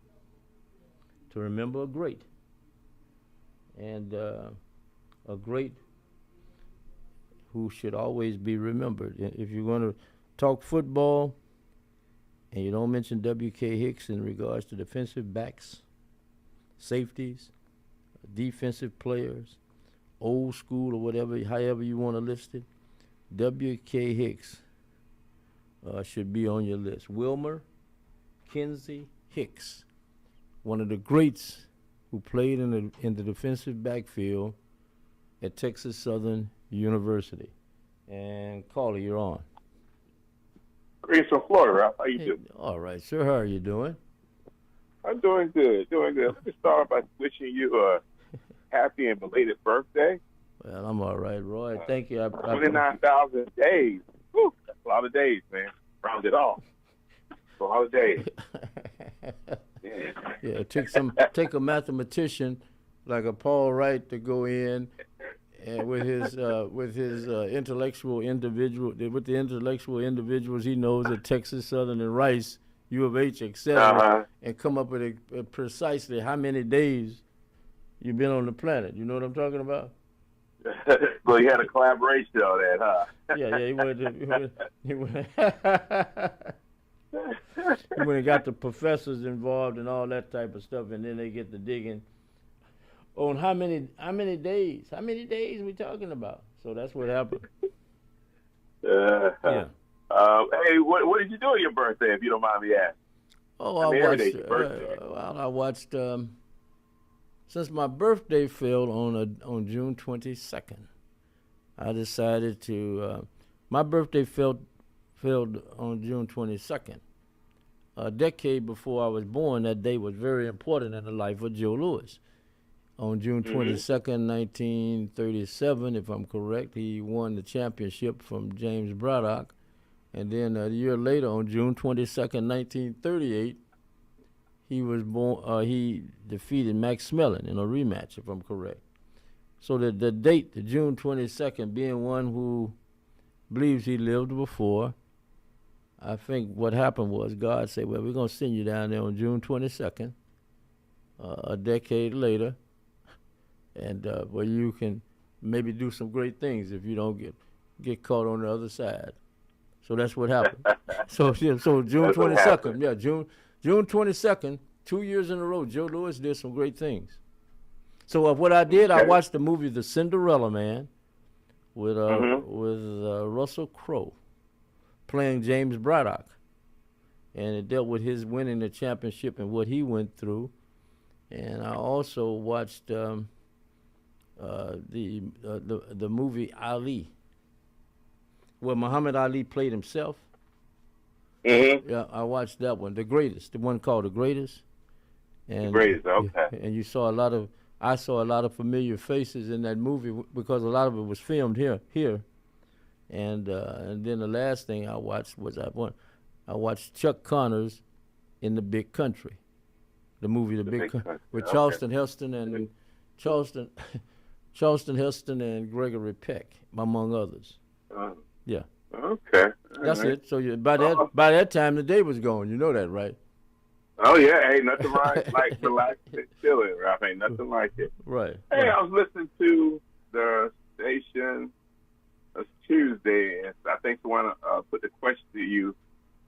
to remember a great, and a great who should always be remembered. If you're going to talk football and you don't mention W.K. Hicks in regards to defensive backs, safeties, defensive players, old school or whatever, however you want to list it, W.K. Hicks should be on your list. Wilmer Kinsey Hicks, one of the greats who played in the defensive backfield at Texas Southern University. And Carly, you're on. Chris from Florida, Ralph. How you doing? All right, sir. How are you doing? I'm doing good. Let me start by wishing you a happy and belated birthday. Well, I'm all right, Roy. Thank you. 29,000 days. Woo, that's a lot of days, man. Round it off. A lot of days. Yeah, take a mathematician like a Paul Wright to go in and with his intellectual individuals he knows at Texas Southern and Rice, U of H, etc., and come up with precisely how many days you've been on the planet. You know what I'm talking about? Well, you had a collaboration on that, huh? Yeah, he went and got the professors involved and all that type of stuff, and then they get to digging on how many days we talking about. So that's what happened. Yeah. Hey, what did you do on your birthday, if you don't mind me asking? Oh, I watched. Since my birthday fell on June 22nd, I decided to. My birthday fell on June 22nd. A decade before I was born, that day was very important in the life of Joe Louis. On June 22nd, 1937, if I'm correct, he won the championship from James Braddock. And then a year later, on June 22nd, 1938, he was born. He defeated Max Mellon in a rematch, if I'm correct. So the date, the June 22nd, being one who believes he lived before, I think what happened was God said, well, we're going to send you down there on June 22nd, a decade later, and where you can maybe do some great things if you don't get caught on the other side. So that's what happened. So June 22nd, yeah, June 22nd, 2 years in a row, Joe Louis did some great things. So what I did, I watched the movie The Cinderella Man with Russell Crowe playing James Braddock, and it dealt with his winning the championship and what he went through. And I also watched the movie Ali, where Muhammad Ali played himself. Yeah, I watched that one, The Greatest, the one called The Greatest. And, The Greatest, okay. And I saw a lot of familiar faces in that movie because a lot of it was filmed here. And then the last thing I watched was I watched Chuck Connors in The Big Country, the movie The Big Country with Charleston Heston and Charleston Heston and Gregory Peck, among others. Yeah. Okay. That's it. So by that time the day was gone. You know that, right? Oh yeah, ain't nothing like relaxing, chilling, Ralph. Ain't nothing like it. Right. Hey, right. I was listening to the station. It's Tuesday, and I think someone put the question to you: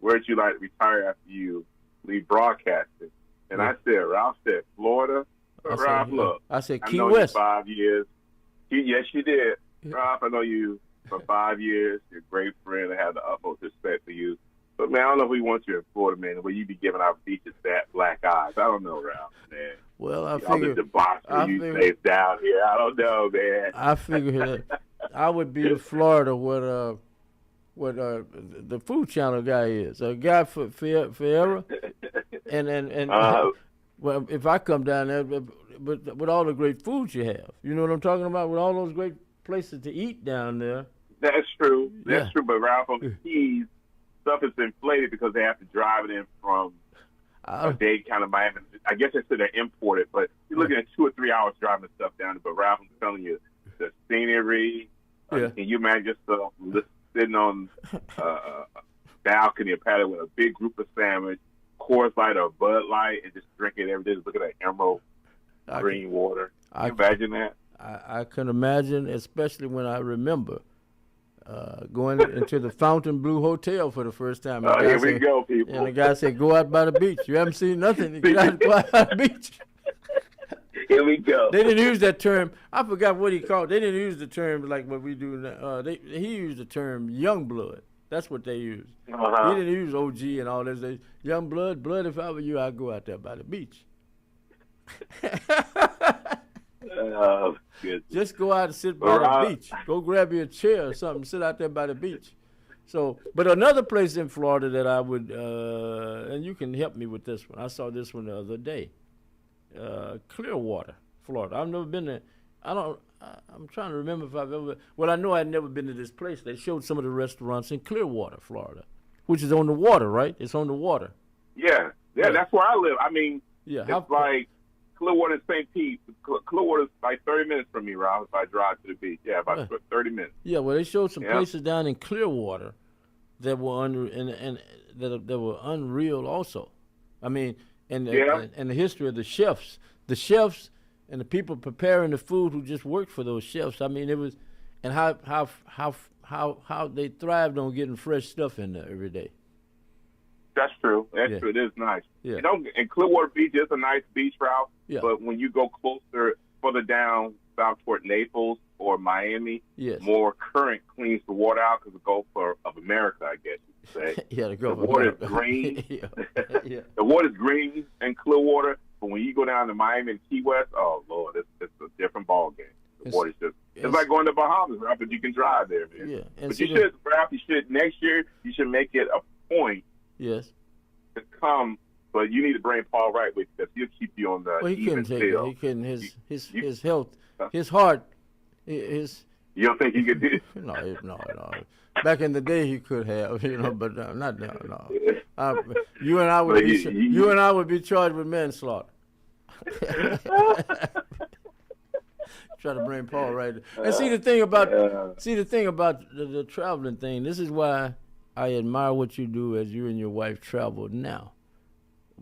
where'd you like to retire after you leave broadcasting? And I said, Ralph said Florida. But Ralph, look, I said I Key know West. You 5 years. Yes, you did, Ralph. I know you for 5 years. You're a great friend. I have the utmost respect for you. But, man, I don't know if we want you in Florida, man, where you be giving our beaches that black eyes. I don't know, Ralph, man. Well, I All figure. the debauchery you face down here. I don't know, man. I figured that I would be to Florida what the Food Channel guy is. A guy for Ferreira. And well, if I come down there, with all the great food you have. You know what I'm talking about? With all those great places to eat down there. That's true. That's true. But, Ralph, on the Keys, stuff is inflated because they have to drive it in from Dade County, Miami. I guess they said they're imported, but you're looking at 2 or 3 hours driving stuff down there. But Ralph, I'm telling you, the scenery. Can you imagine yourself sitting on a balcony or patio with a big group of sandwich, Coors Light or Bud Light, and just drinking it every day, just looking at emerald green water? Can you imagine that? I can imagine, especially when I remember going into the Fontainebleau Hotel for the first time. Oh, here we go, people. And the guy said, go out by the beach. You haven't seen nothing. You got to go out by the beach. Here we go. They didn't use that term. I forgot what he called. They didn't use the term like what we do now. He used the term young blood. That's what they used. He didn't use OG and all this. Young blood. If I were you, I'd go out there by the beach. Just go out and sit by the beach. Go grab you a chair or something. Sit out there by the beach. So, but another place in Florida that I would, and you can help me with this one. I saw this one the other day. Clearwater, Florida. I've never been there. I'm trying to remember if I've ever. Well, I know I'd never been to this place. They showed some of the restaurants in Clearwater, Florida, which is on the water, right? It's on the water. Yeah, that's where I live. I mean, it's like Clearwater and St. Pete. Clearwater's like 30 minutes from me, Ralph, if I drive to the beach. Yeah, about 30 minutes. Yeah, well, they showed some places down in Clearwater that were that were unreal also. I mean, and the history of the chefs and the people preparing the food who just worked for those chefs. I mean, it was, and how they thrived on getting fresh stuff in there every day. That's true. That's true. It is nice. Yeah. You know, and Clearwater Beach is a nice beach route. Yeah. But when you go further down south toward Naples or Miami, more current cleans the water out because the Gulf of America, I guess you could say. The Gulf of America. The water is green. The water is green in Clearwater. But when you go down to Miami and Key West, oh, Lord, it's a different ball game. The water's just, it's like going to Bahamas, Ralph, but you can drive there, man. Yeah. But Ralph, next year, you should make it a point to come, but you need to bring Paul Wright with you because he'll keep you on the even tail. He couldn't. His health, his heart, his. You don't think he could do it? No. Back in the day, he could have, but not now. No. You and I would be charged with manslaughter. Try to bring Paul right. And see the thing about the traveling thing. This is why I admire what you do as you and your wife travel now,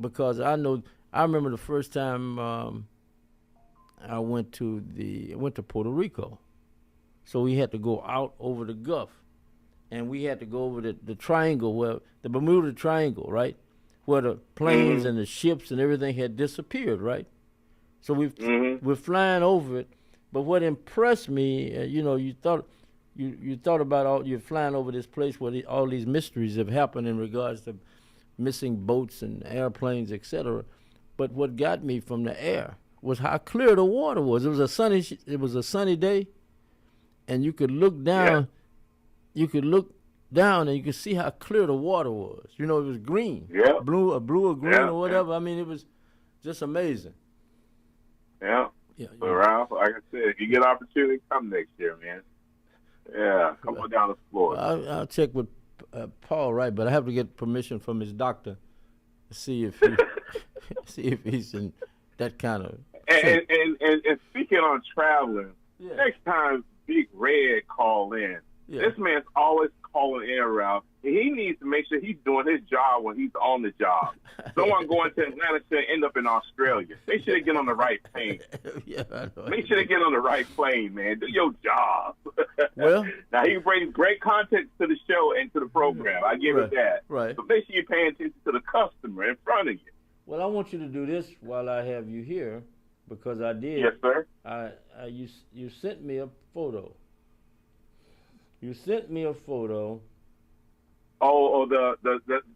because I remember the first time I went to Puerto Rico, so we had to go out over the Gulf, and we had to go over the triangle, the Bermuda Triangle, right, where the planes and the ships and everything had disappeared, right. So we're flying over it, but what impressed me, you thought about you're flying over this place where all these mysteries have happened in regards to missing boats and airplanes, etc. But what got me from the air was how clear the water was. It was a sunny day, and you could look down. Yeah. You could look down and you could see how clear the water was. It was green, blue or green or whatever. I mean, it was just amazing. Yeah. But Ralph, like I said, if you get an opportunity, come next year, man. Yeah, come on down to Florida. I'll check with Paul Wright, but I have to get permission from his doctor to see if he's in that kind of. And speaking on traveling, next time Big Red call in, this man's always calling in, Ralph. He needs to make sure he's doing his job when he's on the job. Someone going to Atlanta should end up in Australia. They should get on the right plane. Yeah, I know. Make sure they get on the right plane, man. Do your job. Well, now he brings great content to the show and to the program. I give it that. Right. But make sure you're paying attention to the customer in front of you. Well, I want you to do this while I have you here, because I did. Yes, sir. You sent me a photo. You sent me a photo. Oh, the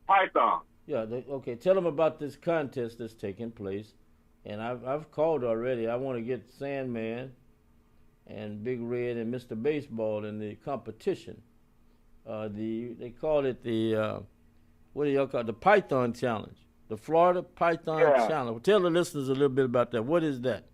python. Yeah. Okay. Tell them about this contest that's taking place, and I've called already. I want to get Sandman, and Big Red and Mr. Baseball in the competition. They call it the what do y'all call it? The Python Challenge. The Florida Python Challenge. Tell the listeners a little bit about that. What is that?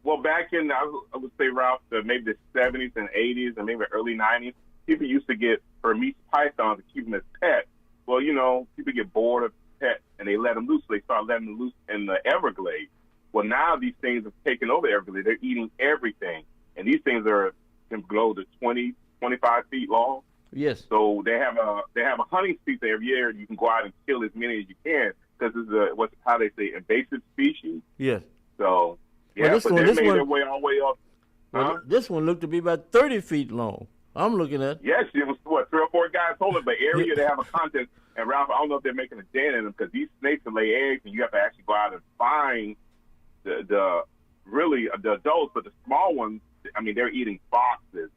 Well, back in, I would say, Ralph, maybe the 70s and 80s and maybe early 90s, people used to get Burmese pythons to keep them as pets. Well, you know, people get bored of pets and they let them loose. So they start letting them loose in the Everglades. Well, now these things have taken over the Everglades. They're eating everything. And these things can grow to 20, 25 feet long. Yes. So they have a hunting season every year. You can go out and kill as many as you can because it's how they say, invasive species. Yes. So, yeah, but they made their way all the way up. Well, this one looked to be about 30 feet long. I'm looking at. Yes, it was, 3 or 4 guys holding it, but every year they have a contest. And, Ralph, I don't know if they're making a dent in them because these snakes can lay eggs, and you have to actually go out and find the adults. But the small ones, I mean, they're eating foxes,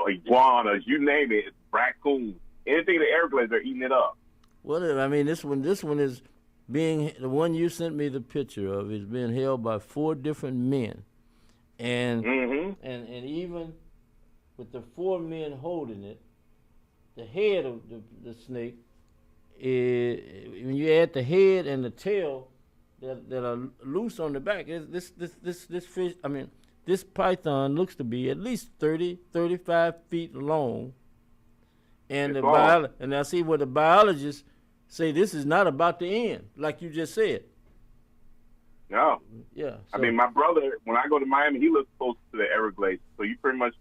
iguanas, you name it, raccoons, anything in the Everglades, they're eating it up. Well, I mean, this one is being, the one you sent me the picture of is being held by 4 different men, and and even with the 4 men holding it, the head of the snake when you add the head and the tail that are loose on the back, this fish, I mean, this python looks to be at least 30, 35 feet long. And and I see what the biologists say, this is not about to end, like you just said. No. Yeah. So. I mean, my brother, when I go to Miami, he lives close to the Everglades. So you pretty much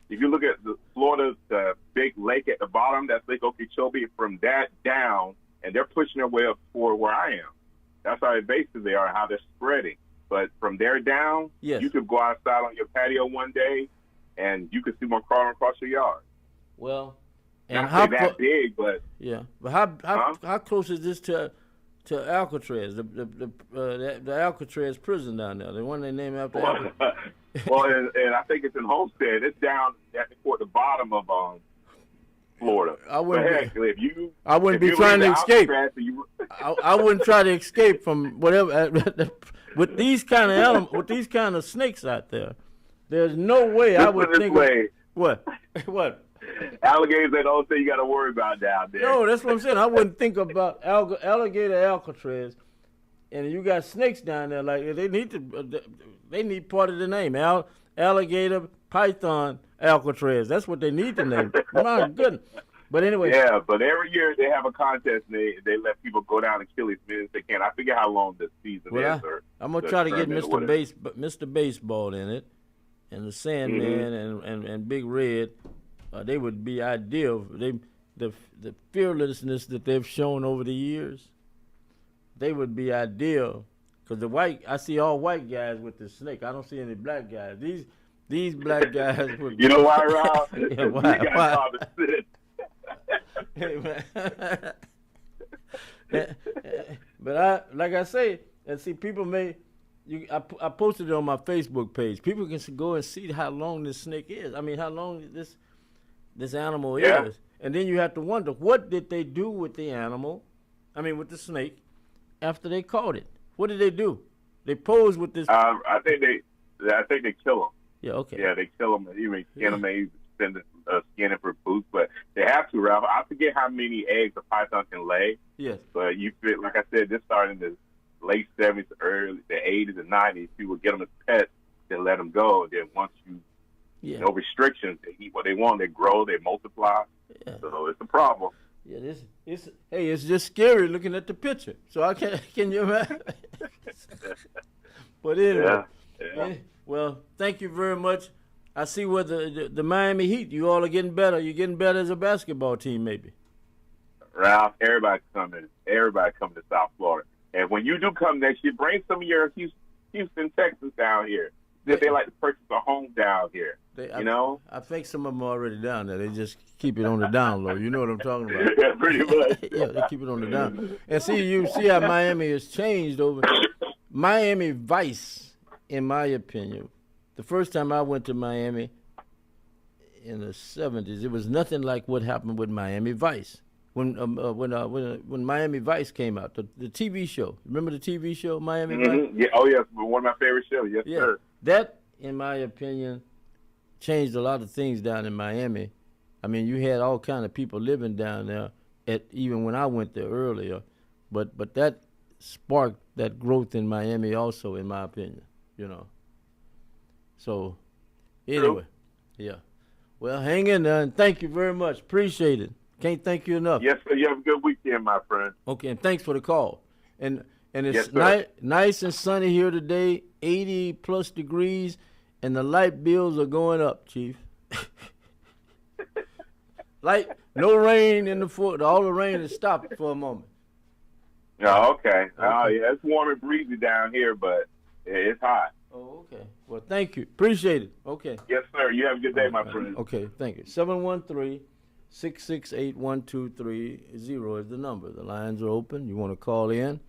if you look at Florida, the big lake at the bottom, that's Lake Okeechobee, from that down, and they're pushing their way up toward where I am. That's how invasive they are and how they're spreading. But from there down, you could go outside on your patio one day, and you could see one crawling across your yard. Well, and not how that big, but yeah. But how close is this to Alcatraz, the Alcatraz prison down there, the one they named after? Well, and I think it's in Homestead. It's down toward the bottom of Florida. I wouldn't be trying to escape. I wouldn't try to escape from whatever. With these kind of animals, with these kind of snakes out there, there's no way I would think. What? Alligators ain't the only thing you got to worry about down there. No, that's what I'm saying. I wouldn't think about alligator Alcatraz, and you got snakes down there. Like they need part of the name. Alligator Python Alcatraz. That's what they need to name. My goodness. But anyway. Yeah, but every year they have a contest and they let people go down and kill as many as they can. I forget how long this season is. I'm gonna try to get Mr. Baseball in it, and the Sandman and Big Red. They would be ideal. The fearlessness that they've shown over the years, they would be ideal. Because I see all white guys with the snake. I don't see any black guys. These black guys would. You know why, Rob? Yeah, why? Hey, man. But like I say, and see, people I posted it on my Facebook page. People can go and see how long this snake is. I mean, how long this animal is. And then you have to wonder, what did they do with the animal? I mean, with the snake, after they caught it. What did they do? They posed with this. I think they kill them. Yeah. Okay. Yeah, they kill them. Even skin them. They skin it for boots, but they have to, Ralph. I forget how many eggs a python can lay. Yes. But like I said, this started in the late 70s, early the 80s and 90s. People would get them as pets, then let them go. And then once no restrictions, they eat what they want. They grow, they multiply. Yeah. So it's a problem. Yeah, it's just scary looking at the picture. So I can you imagine? But anyway, well, thank you very much. I see where the Miami Heat, you all are getting better. You're getting better as a basketball team, maybe. Ralph, everybody coming. Everybody coming to South Florida. And when you do come next year, bring some of your Houston Texans down here. They like to purchase a home down here. I think some of them are already down there. They just keep it on the down low. You know what I'm talking about? Yeah, pretty much. Yeah, they keep it on the down. And you see how Miami has changed over. Miami Vice, in my opinion, the first time I went to Miami in the 70s, it was nothing like what happened with Miami Vice. When Miami Vice came out, the TV show. Remember the TV show, Miami Vice? Yeah. Oh, yes. One of my favorite shows. Yes, sir. That, in my opinion, changed a lot of things down in Miami. I mean, you had all kind of people living down there, even when I went there earlier. But that sparked that growth in Miami also, in my opinion, So, anyway, yeah. Well, hang in there, and thank you very much. Appreciate it. Can't thank you enough. Yes, sir. You have a good weekend, my friend. Okay, and thanks for the call. And it's yes, nice and sunny here today, 80+ degrees, and the light bills are going up, Chief. No rain in the foot. All the rain has stopped for a moment. Oh, okay. Oh, yeah. It's warm and breezy down here, but it's hot. Oh, okay. Well, thank you. Appreciate it. Okay. Yes, sir. You have a good day, my friend. Okay, thank you. 713-668-1230 is the number. The lines are open. You want to call in?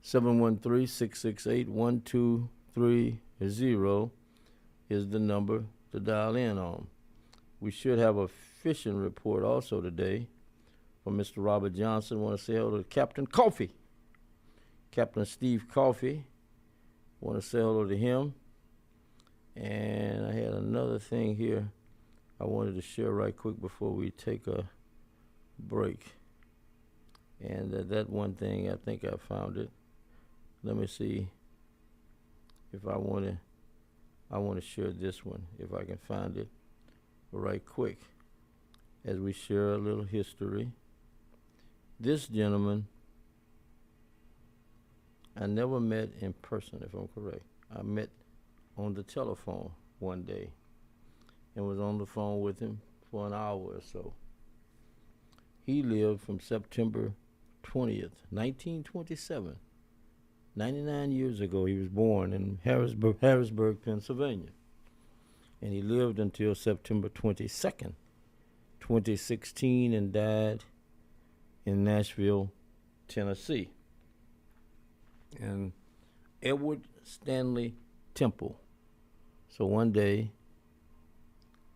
713-668-1230 is the number to dial in on. We should have a fishing report also today from Mr. Robert Johnson. Want to say hello to Captain Coffee. Captain Steve Coffee. Want to say hello to him. And I had another thing here I wanted to share right quick before we take a break. And that one thing, I think I found it. Let me see if I want to share this one, if I can find it right quick, as we share a little history. This gentleman, I never met in person, if I'm correct. I met on the telephone one day and was on the phone with him for an hour or so. He lived from September 20th, 1927. 99 years ago, he was born in Harrisburg, Pennsylvania. And he lived until September 22nd, 2016, and died in Nashville, Tennessee. And Edward Stanley Temple. So one day,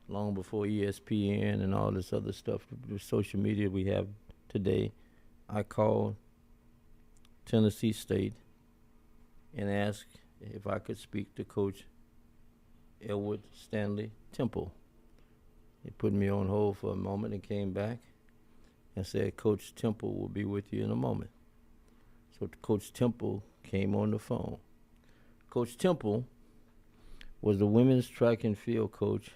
long before ESPN and all this other stuff, the social media we have today, I called Tennessee State and asked if I could speak to Coach Edward Stanley Temple. He put me on hold for a moment and came back and said, Coach Temple will be with you in a moment. So Coach Temple came on the phone. Coach Temple was the women's track and field coach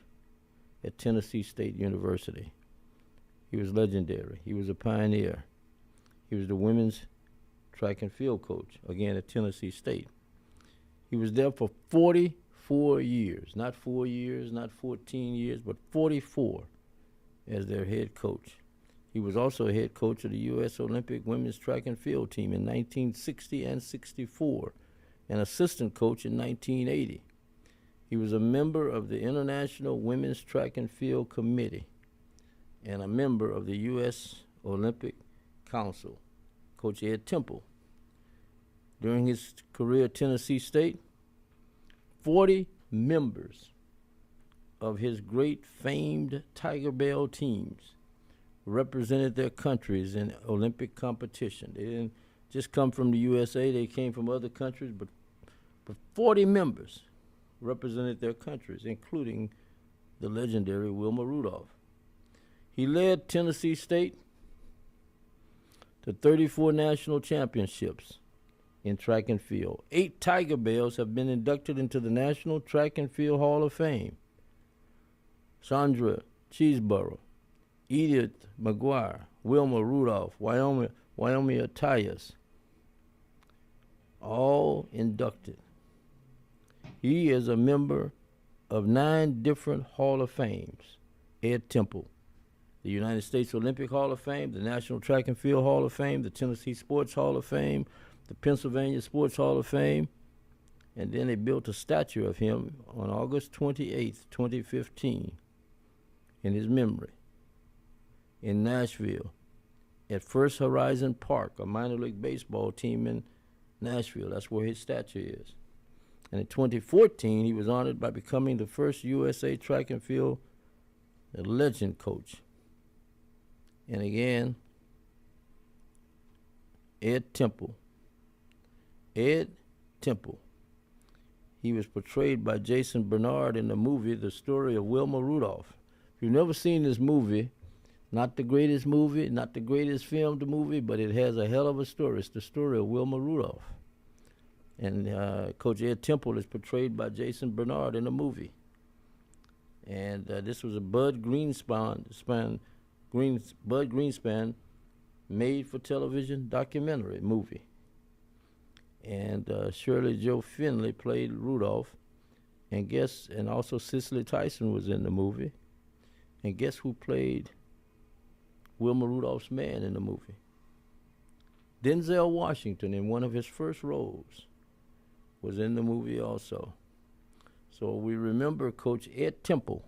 at Tennessee State University. He was legendary. He was a pioneer. He was the women's track and field coach, again at Tennessee State. He was there for 44 years, not 4 years, not 14 years, but 44 as their head coach. He was also a head coach of the U.S. Olympic women's track and field team in 1960 and 64, and assistant coach in 1980. He was a member of the International Women's Track and Field Committee and a member of the U.S. Olympic Council, Coach Ed Temple. During his career at Tennessee State, 40 members of his great famed Tiger Bell teams represented their countries in Olympic competition. They didn't just come from the USA, they came from other countries, but 40 members represented their countries, including the legendary Wilma Rudolph. He led Tennessee State to 34 national championships in track and field. 8 Tiger Bells have been inducted into the National Track and Field Hall of Fame. Sandra Cheeseborough, Edith McGuire, Wilma Rudolph, Wyoming Tyus, all inducted. He is a member of 9 different Hall of Fames. Ed Temple, the United States Olympic Hall of Fame, the National Track and Field Hall of Fame, the Tennessee Sports Hall of Fame, the Pennsylvania Sports Hall of Fame, and then they built a statue of him on August 28th, 2015, in his memory, in Nashville, at First Horizon Park, a minor league baseball team in Nashville. That's where his statue is. And in 2014, he was honored by becoming the first USA track and field legend coach. And again, Ed Temple. Ed Temple. He was portrayed by Jason Bernard in the movie The Story of Wilma Rudolph. If you've never seen this movie, not the greatest movie, not the greatest filmed movie, but it has a hell of a story. It's the story of Wilma Rudolph. And Coach Ed Temple is portrayed by Jason Bernard in the movie. And this was a Bud Greenspan made-for-television documentary movie. And Shirley Joe Finley played Rudolph, and also Cicely Tyson was in the movie. And guess who played Wilma Rudolph's man in the movie? Denzel Washington, in one of his first roles, was in the movie also. So we remember Coach Ed Temple,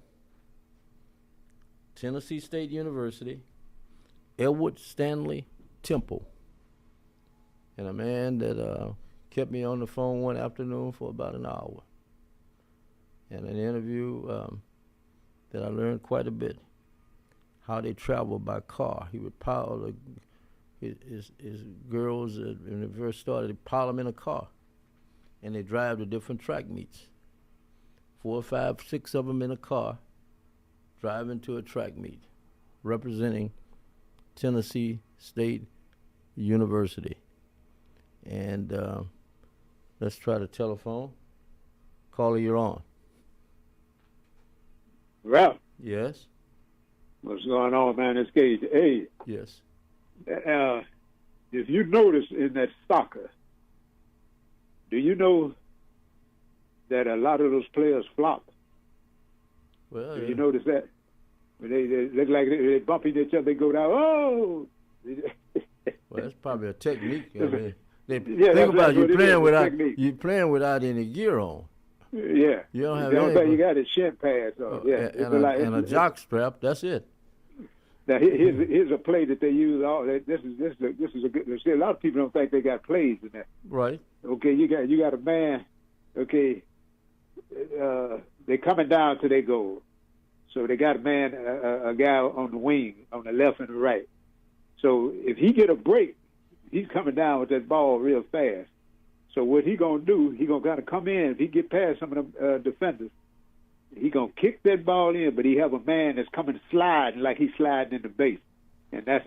Tennessee State University, Edward Stanley Temple, and a man that kept me on the phone one afternoon for about an hour. And an interview that I learned quite a bit, how they travel by car. He would pile his girls, when they first started, he'd pile them in a car, and they drive to different track meets. 4, 5, 6 of them in a car, driving to a track meet, representing Tennessee State University. And let's try the telephone. Caller, you're on. Ralph. Yes. What's going on, man? It's Gage. Hey. Yes. If you notice in that soccer, do you know that a lot of those players flop? Well, do you notice that? When they look like they bumping each other, they go down, oh! Well, that's probably a technique. I mean, Yeah, think about it, you playing without any gear on. Yeah. You don't have the only thing any, you got is shin pads on. Yeah. and a jock strap. That's it. Now here's a play that they use. This is a good. See, a lot of people don't think they got plays in that. Right. Okay, you got a man. Okay, they coming down to their goal, so they got a man, a guy on the wing, on the left and the right. So if he get a break, he's coming down with that ball real fast. So what he gonna do? He gonna kind of come in. If he get past some of them defenders, he gonna kick that ball in. But he have a man that's coming sliding like he's sliding in the base, and that's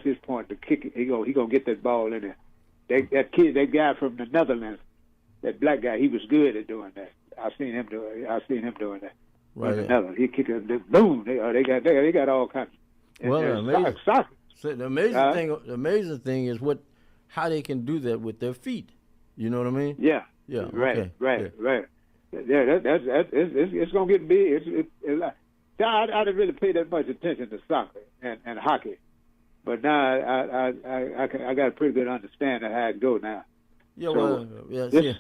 his point to kick it. He gonna get that ball in there. That guy from the Netherlands, that black guy, he was good at doing that. I seen him doing that. Right. In the Netherlands, he kick it. Boom. They got all kinds. Well, the amazing thing is how they can do that with their feet. You know what I mean? Yeah. Yeah. Right. Okay. Right. Yeah, it's gonna get big. I didn't really pay that much attention to soccer and hockey, but now I got a pretty good understanding of how it go now. Yeah. So yeah.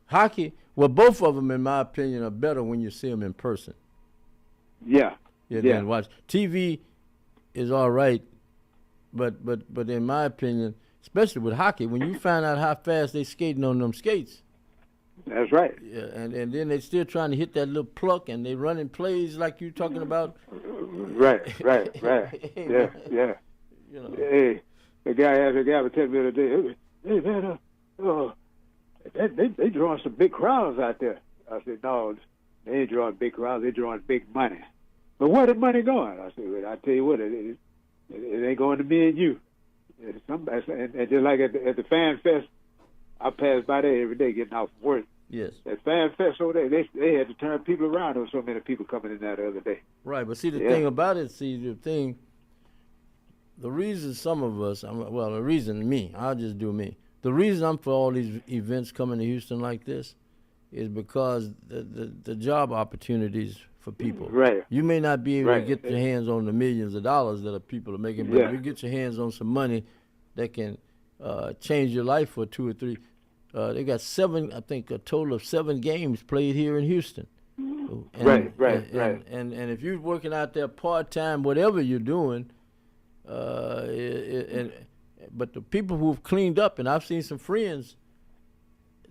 Hockey. Well, both of them, in my opinion, are better when you see them in person. Yeah. Than watch. TV is all right, but in my opinion, especially with hockey, when you find out how fast they skating on them skates. That's right. Yeah, and then they still trying to hit that little pluck, and they running plays like you talking about. Right. Yeah. You know. Hey, the guy was telling me the other day, hey man, they drawing some big crowds out there. I said, no, they ain't drawing big crowds. They drawing big money. But where the money going? I said, well, I tell you what, it ain't going to me and you. And just like at the Fan Fest, I pass by there every day getting off from work. Yes. At Fan Fest over there, they had to turn people around. There were so many people coming in there the other day. Right, but see, the thing about it, the reason some of us, the reason I'll just do me. The reason I'm for all these events coming to Houston like this is because the job opportunities for people. Right. You may not be able Right. to get your hands on the millions of dollars that people are making, but Yeah. if you get your hands on some money that can change your life for 2 or 3. They got 7, I think, a total of 7 games played here in Houston. And, Right. And if you're working out there part time, whatever you're doing, but the people who've cleaned up, and I've seen some friends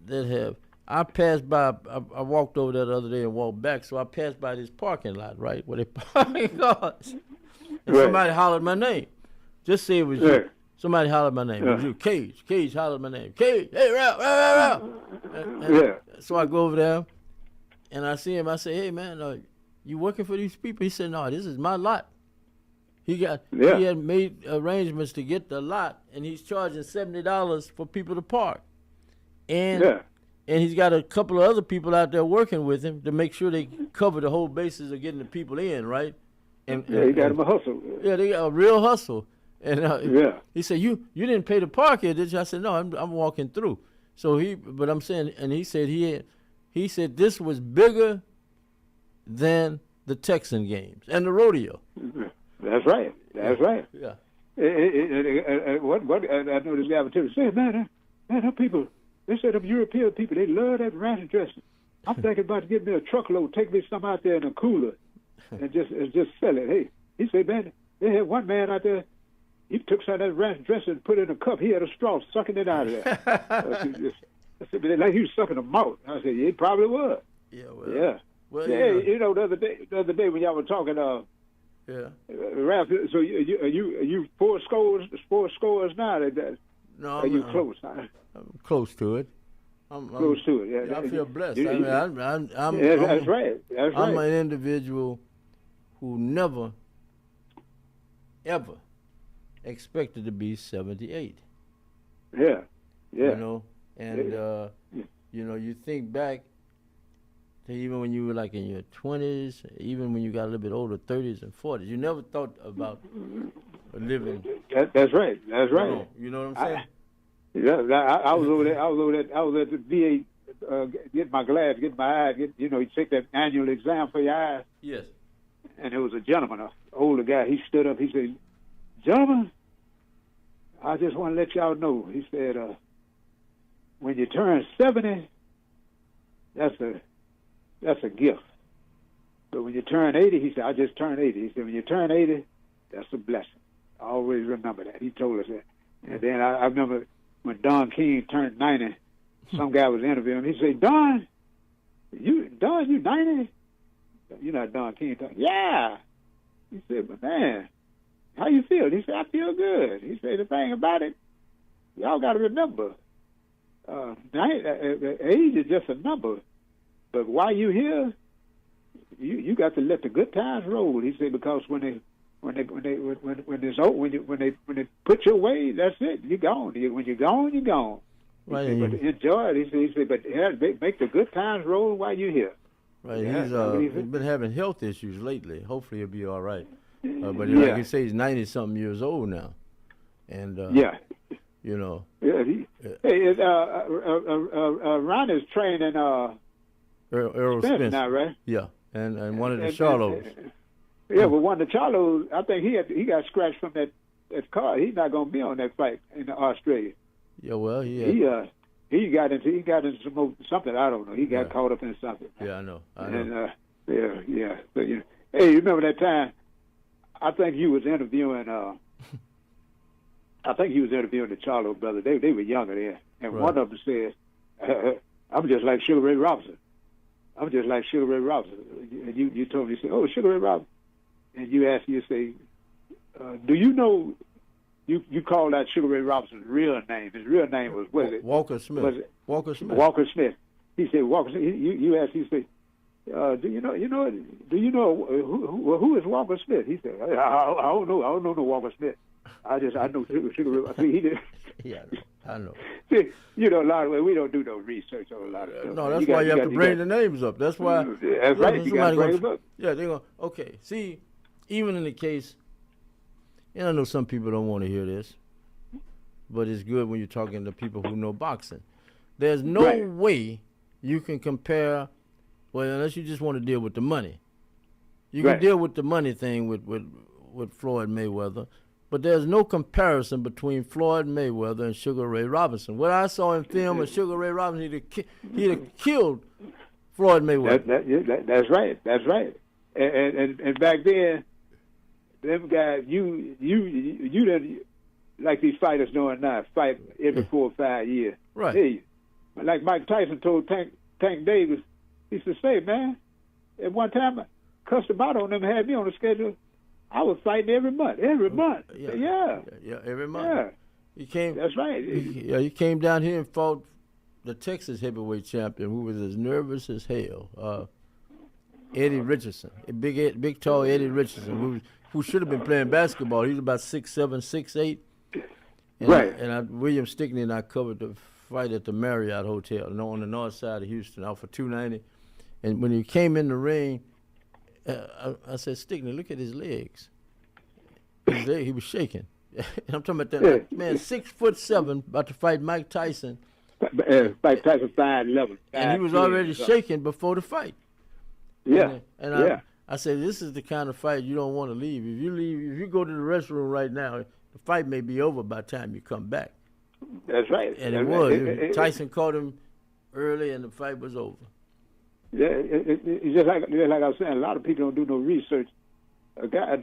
that have. I passed by. I walked over there the other day and walked back, so I passed by this parking lot, right, where they park cars, and somebody hollered my name. Just say it was you. Somebody hollered my name. It was you, Cage. Cage hollered my name. Cage, hey, Ralph. And so I go over there, and I see him. I say, hey, man, you working for these people? He said, no, this is my lot. He had made arrangements to get the lot, and he's charging $70 for people to park. And he's got a couple of other people out there working with him to make sure they cover the whole basis of getting the people in, right? And he got him a hustle. Yeah, they got a real hustle. And he said, "You didn't pay to park here, did you?" I said, "No, I'm walking through." So but I'm saying, and he said this was bigger than the Texan games and the rodeo. That's right. That's right. Yeah. What I know this guy was telling me, say, man, them people, they said them European people, they love that ranch dressing. I'm thinking about getting me a truckload, take me some out there in a cooler, and just sell it. Hey, he said, man, they had one man out there. He took some of that ranch dressing and put it in a cup. He had a straw sucking it out of there. I said, but like he was sucking a mouth. I said, yeah, he probably was. Yeah, well. Yeah. Well, you know, the other day when y'all were talking, Ralph, so you four scores now? No, are you close? I'm close to it. Close to it. Yeah. I feel blessed. That's right. I'm an individual who never, ever expected to be 78. Yeah. You know, and you know, you think back to even when you were like in your 20s, even when you got a little bit older, 30s and 40s, you never thought about living. That's right. That's right. You know what I'm saying? I was over there. I was at the VA get my glass, get my eye. You take that annual exam for your eyes. Yes. And there was a gentleman, an older guy. He stood up. He said, "Gentlemen, I just want to let y'all know." He said, "When you turn 70, that's a gift. But when you turn 80," he said, "I just turned 80." He said, "When you turn 80, that's a blessing. Always remember that." He told us that. And then I remember when Don King turned 90, some guy was interviewing him. He said, Don, you 90? You know Don King? Yeah. He said, "But man, how you feel?" He said, "I feel good." He said, "The thing about it, y'all got to remember, age is just a number. But while you here, you got to let the good times roll." He said, "Because when they put you away, that's it. You're gone. When you're gone, you're gone." Right. He said, "But enjoy it." He said, "But make the good times roll while you're here." Right. Yeah, he's been having health issues lately. Hopefully he'll be all right. But like you say, he's 90-something years old now, and you know. Yeah. Ron is training Earl Spence now, right? Yeah, and one of the Charlos. Yeah, but one of the Charlos, I think he got scratched from that car. He's not going to be on that flight in Australia. Yeah, well, he got into something, I don't know. He got caught up in something. Yeah, I know. And yeah. So, hey, you remember that time? I think you was interviewing. The Charlo brothers. They were younger then, and one of them said, "I'm just like Sugar Ray Robinson. I'm just like Sugar Ray Robinson." And you told me, you said, "Oh, Sugar Ray Robinson," and you asked, you say, "Do you know?" You called out Sugar Ray Robinson's real name. His real name was Walker Smith. Was it Walker Smith. Walker Smith. He said Walker Smith. You asked. He said, "Do you know who is Walker Smith?" He said, "I don't know. I don't know no Walker Smith. I know Sugar Ray." See, he did. Yeah, I know. See, a lot of ways we don't do no research on a lot of stuff. No, that's why you have to bring the names up. That's why. That's right. You got to bring them up. Yeah, they're going. Okay, see, even in the case, and I know some people don't want to hear this, but it's good when you're talking to people who know boxing. There's no way you can compare. Well, unless you just want to deal with the money, you Right. can deal with the money thing with Floyd Mayweather. But there's no comparison between Floyd Mayweather and Sugar Ray Robinson. What I saw in film of Sugar Ray Robinson, he'd have killed Floyd Mayweather. That's right. That's right. And back then, them guys, you didn't like these fighters doing now, fight every 4 or 5 years. Right. Hey, like Mike Tyson told Tank Davis, he said, "Say, man, at one time, I cussed him out on them, had me on the schedule. I was fighting every month. Every month. Yeah. He came. That's right. He came down here and fought the Texas heavyweight champion, who was as nervous as hell. Eddie Richardson, big tall Eddie Richardson, who should have been playing basketball. He was about 6'7", 6'8". Right. William Stickney and I covered the fight at the Marriott Hotel on the north side of Houston, out for $290. And when he came in the ring, I said, "Stickney, look at his legs." He was shaking. And I'm talking about that man, 6'7", about to fight Mike Tyson. Mike Tyson 5'11", and he was already shaking before the fight. Yeah. And I said, this is the kind of fight you don't want to leave. If you go to the restroom right now, the fight may be over by the time you come back. That's right. And it was. Tyson caught him early, and the fight was over. Yeah, it's just like I was saying, a lot of people don't do no research. A guy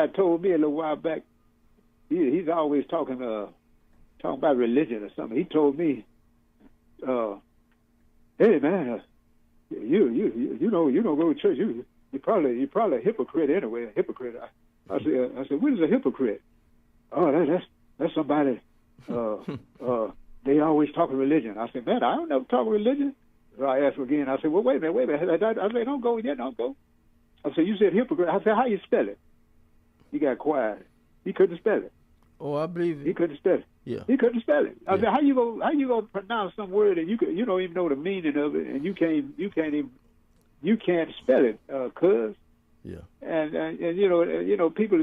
told me a little while back. He's always talking about religion or something. He told me, "Hey man, you don't go to church. You probably a hypocrite anyway. A hypocrite." I said, "What is a hypocrite?" "Oh, that's somebody. They always talk religion." I said, "Man, I don't never talk religion." So I asked him again. I said, "Well, wait a minute. I said, don't go yet, don't go." I said, "You said hypocrite." I said, "How you spell it?" He got quiet. He couldn't spell it. Oh, I believe it. He couldn't spell it. Yeah. He couldn't spell it. I said, "How you gonna pronounce some word and you don't even know the meaning of it, and you can't spell it, cuz." Yeah. And you know people.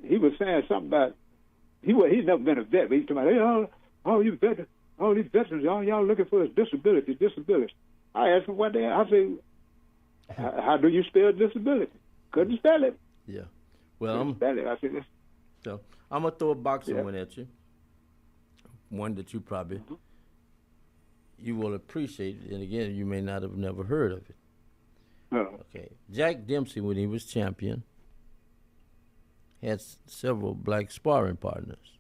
He was saying something about he's never been a vet, but he's talking about, "Hey, all these veterans, all y'all looking for is disability. I asked him one day, I said, "How do you spell disability?" Couldn't spell it. Yeah. Well, I said, so I'm gonna throw a boxing one at you. One that you probably you will appreciate, and again, you may not have never heard of it. Oh. Okay. Jack Dempsey, when he was champion, had several black sparring partners.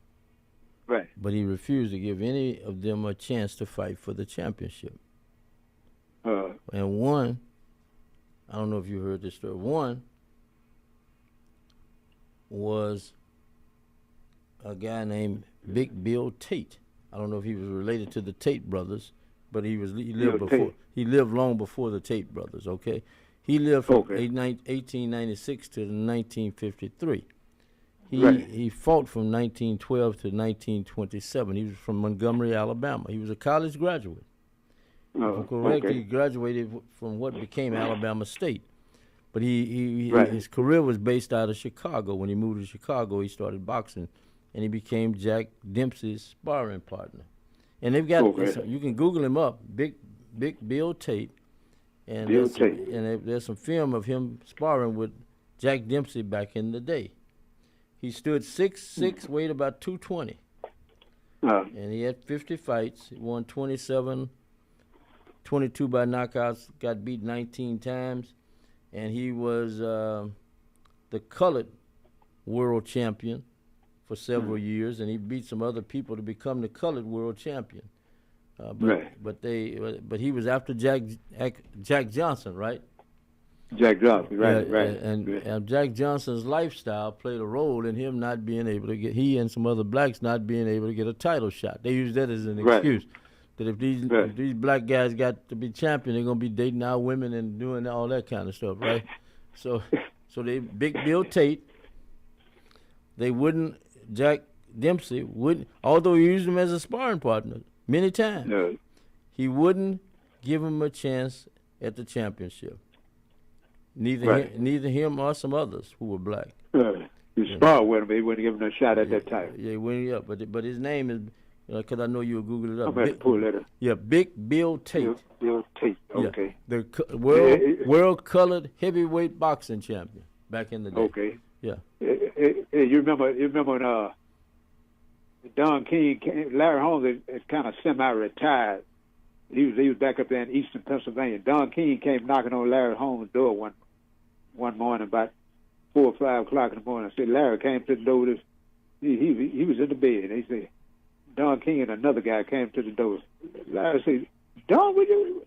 Right. But he refused to give any of them a chance to fight for the championship. And one, I don't know if you heard this story, one was a guy named Big Bill Tate. I don't know if he was related to the Tate brothers, but he lived long before the Tate brothers, okay? He lived from 1896 to 1953. He fought from 1912 to 1927. He was from Montgomery, Alabama. He was a college graduate. He graduated from what became Alabama State. But his career was based out of Chicago. When he moved to Chicago, he started boxing, and he became Jack Dempsey's sparring partner. And they've got you can Google him up, Big Bill Tate, and there's some film of him sparring with Jack Dempsey back in the day. He stood 6'6", weighed about 220, and he had 50 fights. He won 27, 22 by knockouts, got beat 19 times, and he was the colored world champion for several years, and he beat some other people to become the colored world champion. But he was after Jack Johnson, right? Jack Johnson, right. And Jack Johnson's lifestyle played a role in him not being able to get, he and some other blacks not being able to get a title shot. They use that as an excuse. That if these black guys got to be champion, they're gonna be dating our women and doing all that kind of stuff, right? So they Big Bill Tate, Jack Dempsey wouldn't, although he used him as a sparring partner many times, he wouldn't give him a chance at the championship. Neither him or some others who were black. You sparred with him, he wouldn't give him a shot at that time. Yeah, he wouldn't. Yeah, but his name is because I know you'll Google it up. I'm going to pull that up. Yeah, Big Bill Tate. Bill Tate, okay. Yeah, the world colored heavyweight boxing champion back in the day. Okay. Yeah. You remember when Don King came, Larry Holmes is kind of semi-retired. He was back up there in eastern Pennsylvania. Don King came knocking on Larry Holmes' door one morning about 4 or 5 o'clock in the morning. I said, Larry came to the door. He was in the bed. He said, Don King and another guy came to the door. Larry said, Don, what you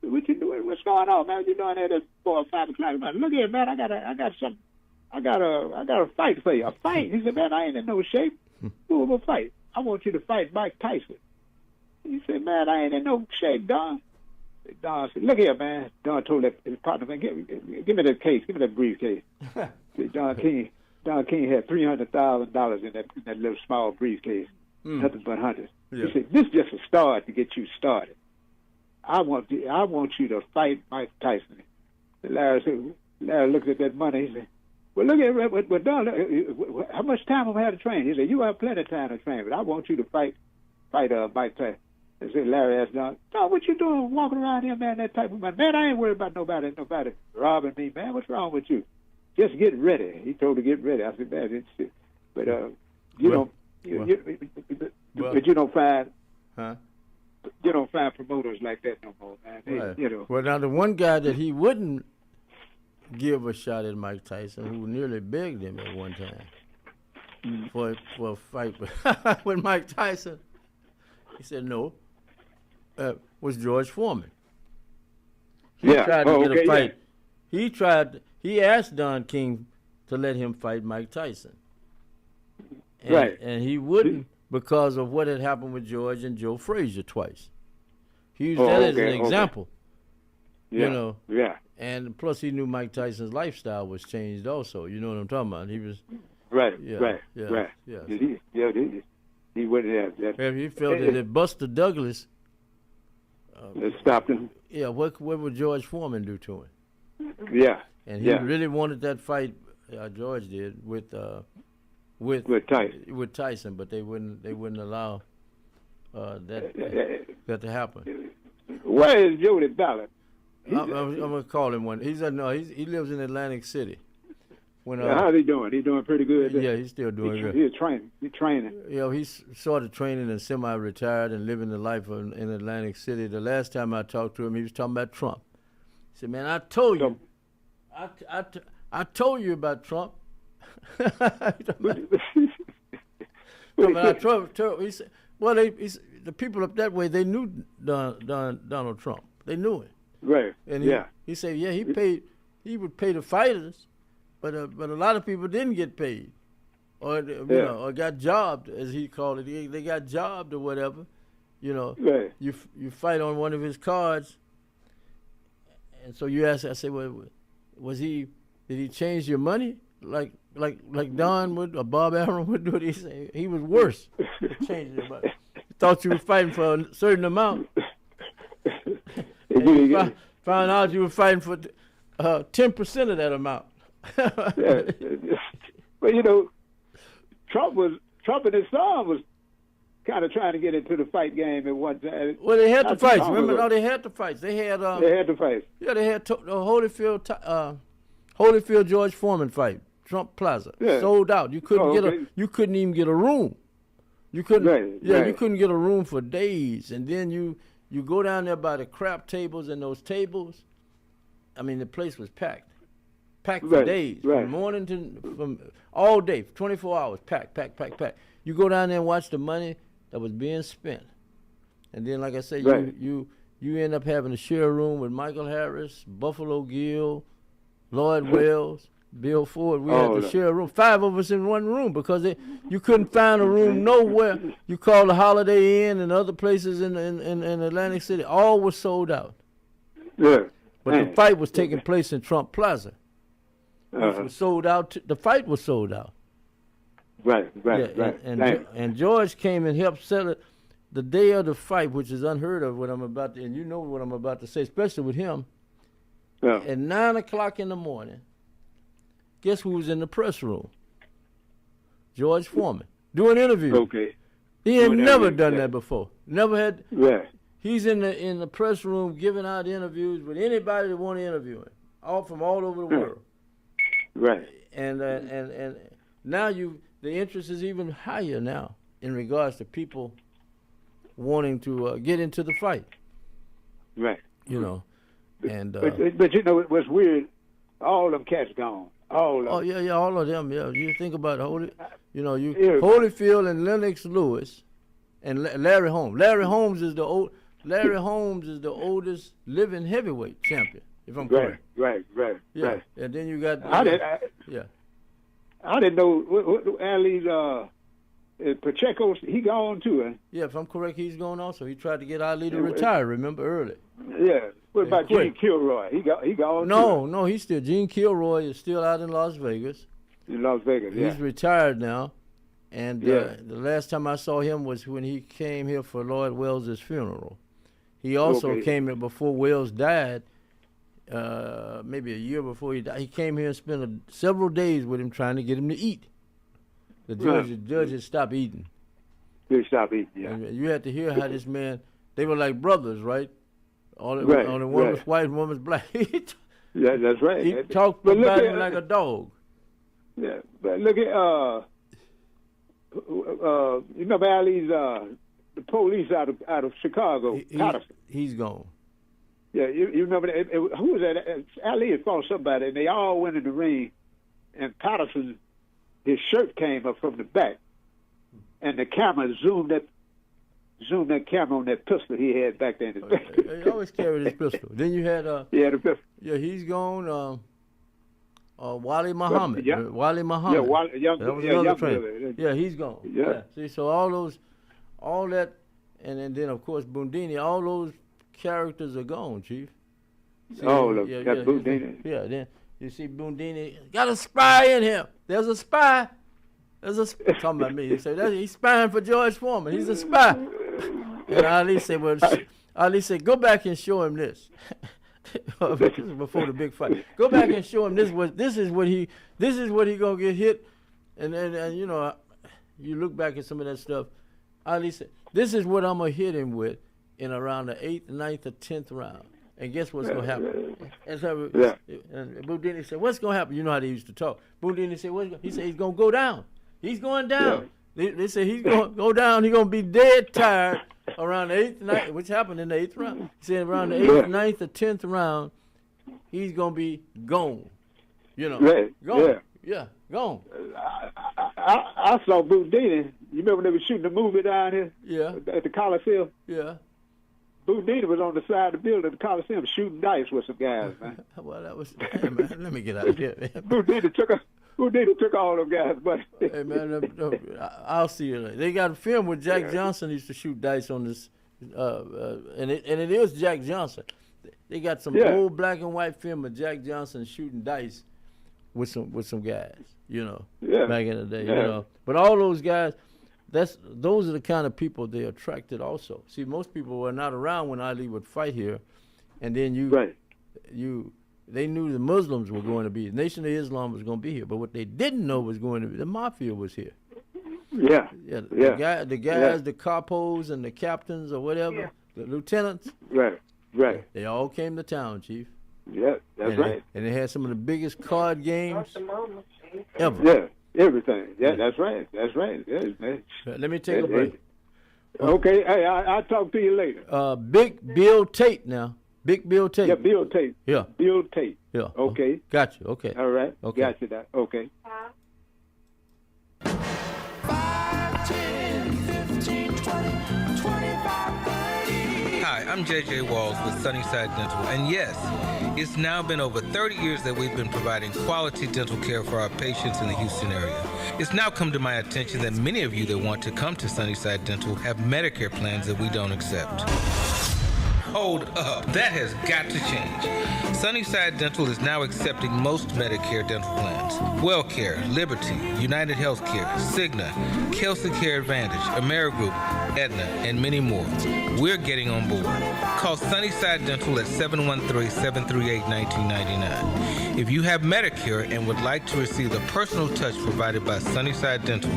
doing? What's going on, man? What you doing at 4 or 5 o'clock? Look here, man. I got something. I got a fight for you. A fight? He said, man, I ain't in no shape. Who will fight? I want you to fight Mike Tyson. He said, man, I ain't in no shape, Don. Don said, look here, man. Don told his partner, man, give me that case. Give me that briefcase. Don King had $300,000 in that little small briefcase. Nothing but hunters. Yeah. He said, this is just a start to get you started. I want you to fight Mike Tyson. And Larry looked at that money. He said, well, look at Don. How much time am I have to train? He said, you have plenty of time to train, but I want you to fight Mike Tyson. I said, Larry asked Don, what you doing walking around here, man, that type of man? Man, I ain't worried about nobody robbing me, man. What's wrong with you? Just get ready. He told to get ready. I said, man, it's shit. But you don't find promoters like that no more, man. Right. Well, now the one guy that he wouldn't give a shot at Mike Tyson, who nearly begged him at one time for a fight with Mike Tyson, he said no, was George Foreman. He tried to get a fight. Yeah. He asked Don King to let him fight Mike Tyson. And he wouldn't because of what had happened with George and Joe Frazier twice. He used that as an example. Yeah. You know. Yeah. And plus he knew Mike Tyson's lifestyle was changed also. You know what I'm talking about? He was Right. Yeah. He wouldn't have that. If he felt that if Buster Douglas stopped him. Yeah, what would George Foreman do to him? Yeah. And he really wanted that fight, George did, with Tyson, but they wouldn't allow that to happen. Where is Jody Ballard? I'm gonna call him one. He lives in Atlantic City. How's he doing? He's doing pretty good. Yeah, he's still doing good. He's training. He's sort of training and semi-retired and living the life in Atlantic City. The last time I talked to him, he was talking about Trump. He said, "Man, I told you, I told you about Trump." He said, "Well, the people up that way, they knew Donald Trump. They knew it." Right. And he said, "Yeah, he would pay the fighters." But a lot of people didn't get paid, or or got jobbed, as he called it. They got jobbed or whatever. Right. You fight on one of his cards, and so you ask. I say, well, did he change your money like Don would or Bob Arum would do? He say he was worse. He changed your money. He thought you were fighting for a certain amount. And you found out you were fighting for 10% of that amount. Well, Trump and his son was kind of trying to get into the fight game at one time. Well, they had the fights. Remember? No, they had the fights. They had the fights. Yeah, they had the Holyfield George Foreman fight, Trump Plaza, sold out. You couldn't you couldn't even get a room. You couldn't. You couldn't get a room for days, and then you go down there by the crap tables and those tables. I mean, the place was packed for days, from morning from all day, 24 hours, packed. You go down there and watch the money that was being spent, and then, like I said, you end up having to share a room with Michael Harris, Buffalo Gill, Lloyd Wells, Bill Ford. We had to share a room, 5 of us in one room, because you couldn't find a room nowhere. You called the Holiday Inn and other places in Atlantic City, all was sold out. Yeah. But the fight was taking place in Trump Plaza. Which was sold out. The fight was sold out. Right. And George came and helped sell it the day of the fight, which is unheard of. And you know what I'm about to say, especially with him. Yeah. At 9 o'clock in the morning, guess who was in the press room? George Foreman doing interviews. Okay. He ain't never done that before. Never had. Right. He's in the press room giving out interviews with anybody that want to interview him, all from all over the world. Right. And now the interest is even higher now in regards to people wanting to get into the fight. Right. You know, and but you know what's weird? All them cats gone. All of them. Oh yeah, all of them. Yeah, you think about Holyfield and Lennox Lewis, and Larry Holmes. Larry Holmes is the oldest living heavyweight champion, if I'm correct. Right. Yeah, and then you got. I didn't know Ali's Pacheco. He gone too. Huh? Yeah, if I'm correct, he's gone also. He tried to get Ali to retire. Remember early. Yeah. What about Gene Kilroy? He gone. No, he's still. Gene Kilroy is still out in Las Vegas. In Las Vegas, yeah. He's retired now, and the last time I saw him was when he came here for Lloyd Wells' funeral. He also came here before Wells died. Maybe a year before he died, he came here and spent several days with him trying to get him to eat. The judge had stopped eating. He stopped eating, yeah. And you had to hear how this man, they were like brothers, right? Only one was white and one was black. Yeah, that's right. He talked about him like a dog. Yeah, but look at you remember Ali's the police out of Chicago, Patterson. He's gone. Yeah, you remember that? Who was that? Ali had fought somebody, and they all went in the ring, and Patterson, his shirt came up from the back, and the camera zoomed that camera on that pistol he had back there in his back. He always carried his pistol. Then you had the pistol. Yeah, he's gone. Wali Muhammad. Wali Muhammad. Yeah, that was another trainer. Yeah, he's gone. Yeah. See, so all that, and then of course Bundini. All those characters are gone, Chief. See, Bundini. Yeah, then you see Bundini got a spy in him. There's a spy. Talking about me. He said he's spying for George Foreman. He's a spy. And Ali said, go back and show him this. This is before the big fight. Go back and show him this is what he gonna get hit. And you know, you look back at some of that stuff. Ali said, this is what I'm gonna hit him with in around the 8th, 9th, or 10th round. And guess what's gonna happen? And Bundini said, what's gonna happen? You know how they used to talk. Bundini said, he said he's gonna go down. He's going down. Yeah. They said he's going to go down. He's going to be dead tired around the 8th, 9th, which happened in the 8th round. He said around the 8th, 9th, or 10th round, he's going to be gone. You know, gone. Yeah, gone. I saw Bundini. You remember they were shooting the movie down here? Yeah. At the Coliseum? Yeah. Bundini was on the side of the building at the Coliseum shooting dice with some guys, man. Well, that was, man, let me get out of here, man. Bundini took all them guys, buddy. Hey, man, I'll see you later. They got a film where Jack Johnson used to shoot dice on this, and it is Jack Johnson. They got some old black and white film of Jack Johnson shooting dice with some guys, you know, back in the day, you know. But all those guys, those are the kind of people they attracted also. See, most people were not around when Ali would fight here, and then they knew the Muslims were going to be, the Nation of Islam was going to be here, but what they didn't know was going to be, the Mafia was here. The guys, the capos and the captains or whatever, the lieutenants. Right. They all came to town, Chief. Yeah, that's right. And they had some of the biggest card games ever. Yeah, everything. Yeah, that's right. Yeah, let me take a break. Okay, hey, I'll talk to you later. Big Bill Tate now. Big Bill Tate. Yeah, Bill Tate. Yeah. Bill Tate. Yeah. Okay. Got you. Okay. All right. Okay. Got you. That. Okay. 5, 10, 15, 20, 25, 30. Hi, I'm JJ Walls with Sunnyside Dental, and yes, it's now been over 30 years that we've been providing quality dental care for our patients in the Houston area. It's now come to my attention that many of you that want to come to Sunnyside Dental have Medicare plans that we don't accept. Hold up. That has got to change. Sunnyside Dental is now accepting most Medicare dental plans. WellCare, Liberty, United Healthcare, Cigna, Kelsey Care Advantage, Amerigroup, Aetna, and many more. We're getting on board. Call Sunnyside Dental at 713-738-1999. If you have Medicare and would like to receive the personal touch provided by Sunnyside Dental,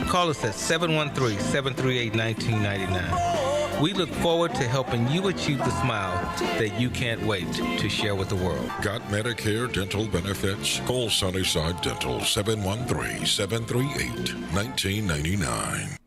call us at 713-738-1999. We look forward to helping you achieve the smile that you can't wait to share with the world. Got Medicare dental benefits? Call Sunnyside Dental 713-738-1999.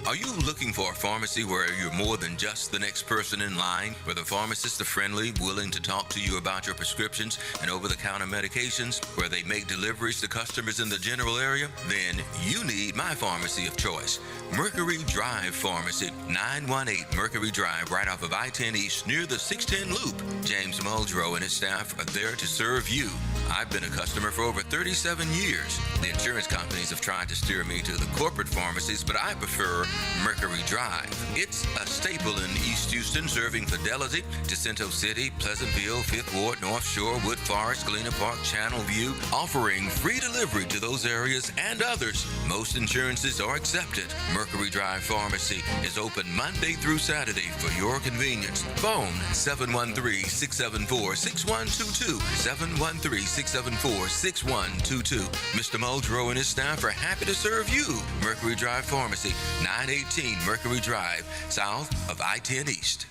Are you looking for a pharmacy where you're more than just the next person in line, where the pharmacists are friendly, willing to talk to you about your prescriptions and over-the-counter medications, where they make deliveries to customers in the general area? Then you need my pharmacy of choice, Mercury Drive Pharmacy, 918 Mercury Drive, right off of I-10 East, near the 610 Loop. James Muldrow and his staff are there to serve you. I've been a customer for over 37 years. The insurance companies have tried to steer me to the corporate pharmacies, but I prefer Mercury Drive. It's a staple in East Houston, serving Fidelity, Jacinto City, Pleasantville, Fifth Ward, North Shore, Wood Forest, Galena Park, Channel View, offering free delivery to those areas and others. Most insurances are accepted. Mercury Drive Pharmacy is open Monday through Saturday for your convenience. Phone 713-674-6122, 713-674-6122. Mr. Muldrow and his staff are happy to serve you. Mercury Drive Pharmacy, 918 Mercury Drive, south of I-10 East.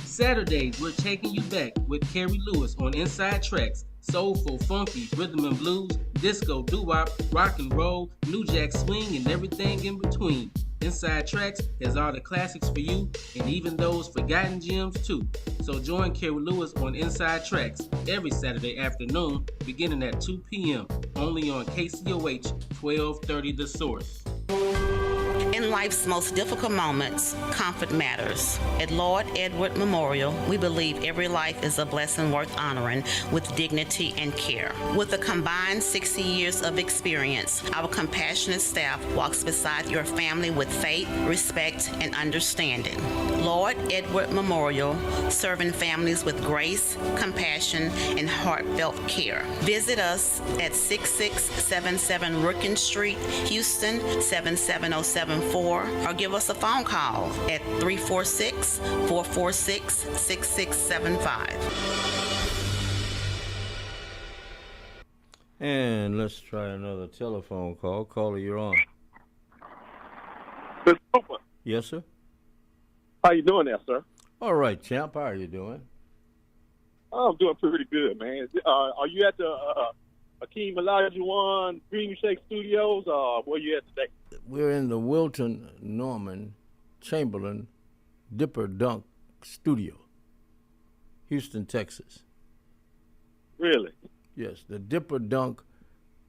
Saturdays, we're taking you back with Carrie Lewis on Inside Tracks. Soulful, funky, rhythm and blues, disco, doo-wop, rock and roll, new jack swing, and everything in between. Inside Tracks has all the classics for you, and even those forgotten gems too. So join Carrie Lewis on Inside Tracks every Saturday afternoon, beginning at 2 p.m., only on KCOH 1230 The Source. In life's most difficult moments, comfort matters. At Lord Edward Memorial, we believe every life is a blessing worth honoring with dignity and care. With a combined 60 years of experience, our compassionate staff walks beside your family with faith, respect, and understanding. Lord Edward Memorial, serving families with grace, compassion, and heartfelt care. Visit us at 6677 Rookin Street, Houston, 77074, or give us a phone call at 346-446-6675. And let's try another telephone call. Caller, you're on. Yes, sir. How you doing there, sir? All right, champ. How are you doing? I'm doing pretty good, man. Are you at the Akeem Olajuwon Dream Shake Studios, or where you at today? We're in the Wilton Norman Chamberlain Dipper Dunk Studio, Houston, Texas. Really? Yes, the Dipper Dunk.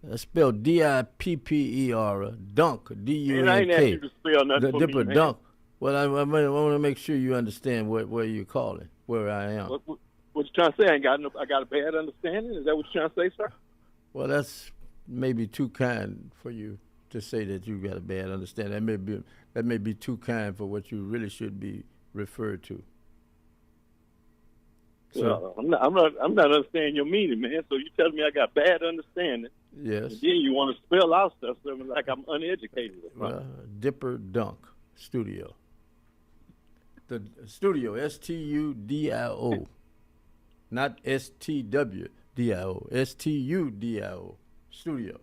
That's spelled D-I-P-P-E-R, Dunk, D-U-N-K. And I ain't asked you to spell nothing The for Dipper me, Dunk. Well, I want to make sure you understand where you're calling, where I am. What you trying to say? I got a bad understanding? Is that what you're trying to say, sir? Well, that's maybe too kind for you to say that you got a bad understanding. That may be too kind for what you really should be referred to. So, I'm not understanding your meaning, man. So you telling me I got bad understanding? Yes. And then you want to spell out stuff like I'm uneducated. Dipper Dunk Studio. The studio, S-T-U-D-I-O, not S-T-W-D-I-O, S-T-U-D-I-O, studio.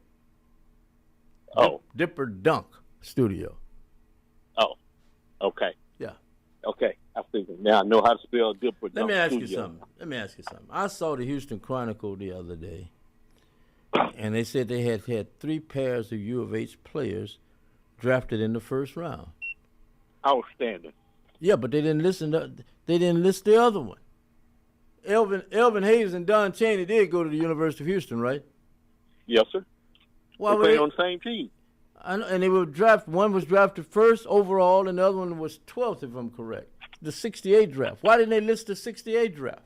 Oh. Dipper Dunk Studio. Oh, okay. Yeah. Okay, I think now I know how to spell Dipper Dunk. Let me ask Studio. you something. I saw the Houston Chronicle the other day, and they said they had 3 pairs of U of H players drafted in the first round. Outstanding. Yeah, but they didn't list the other one. Elvin Hayes and Don Chaney did go to the University of Houston, right? Yes, sir. Why they played on the same team. I know, and they were drafted. One was drafted first overall, and the other one was 12th, if I'm correct. The 68 draft. Why didn't they list the 68 draft?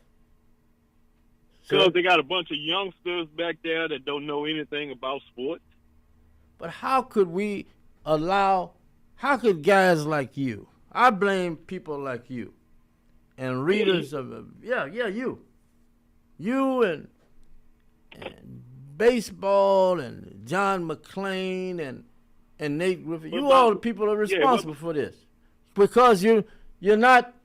Because they got a bunch of youngsters back there that don't know anything about sports. But how could guys like you, I blame people like you, and readers of you and baseball and John McClain and Nate Griffith. You all the people are responsible for this because you're not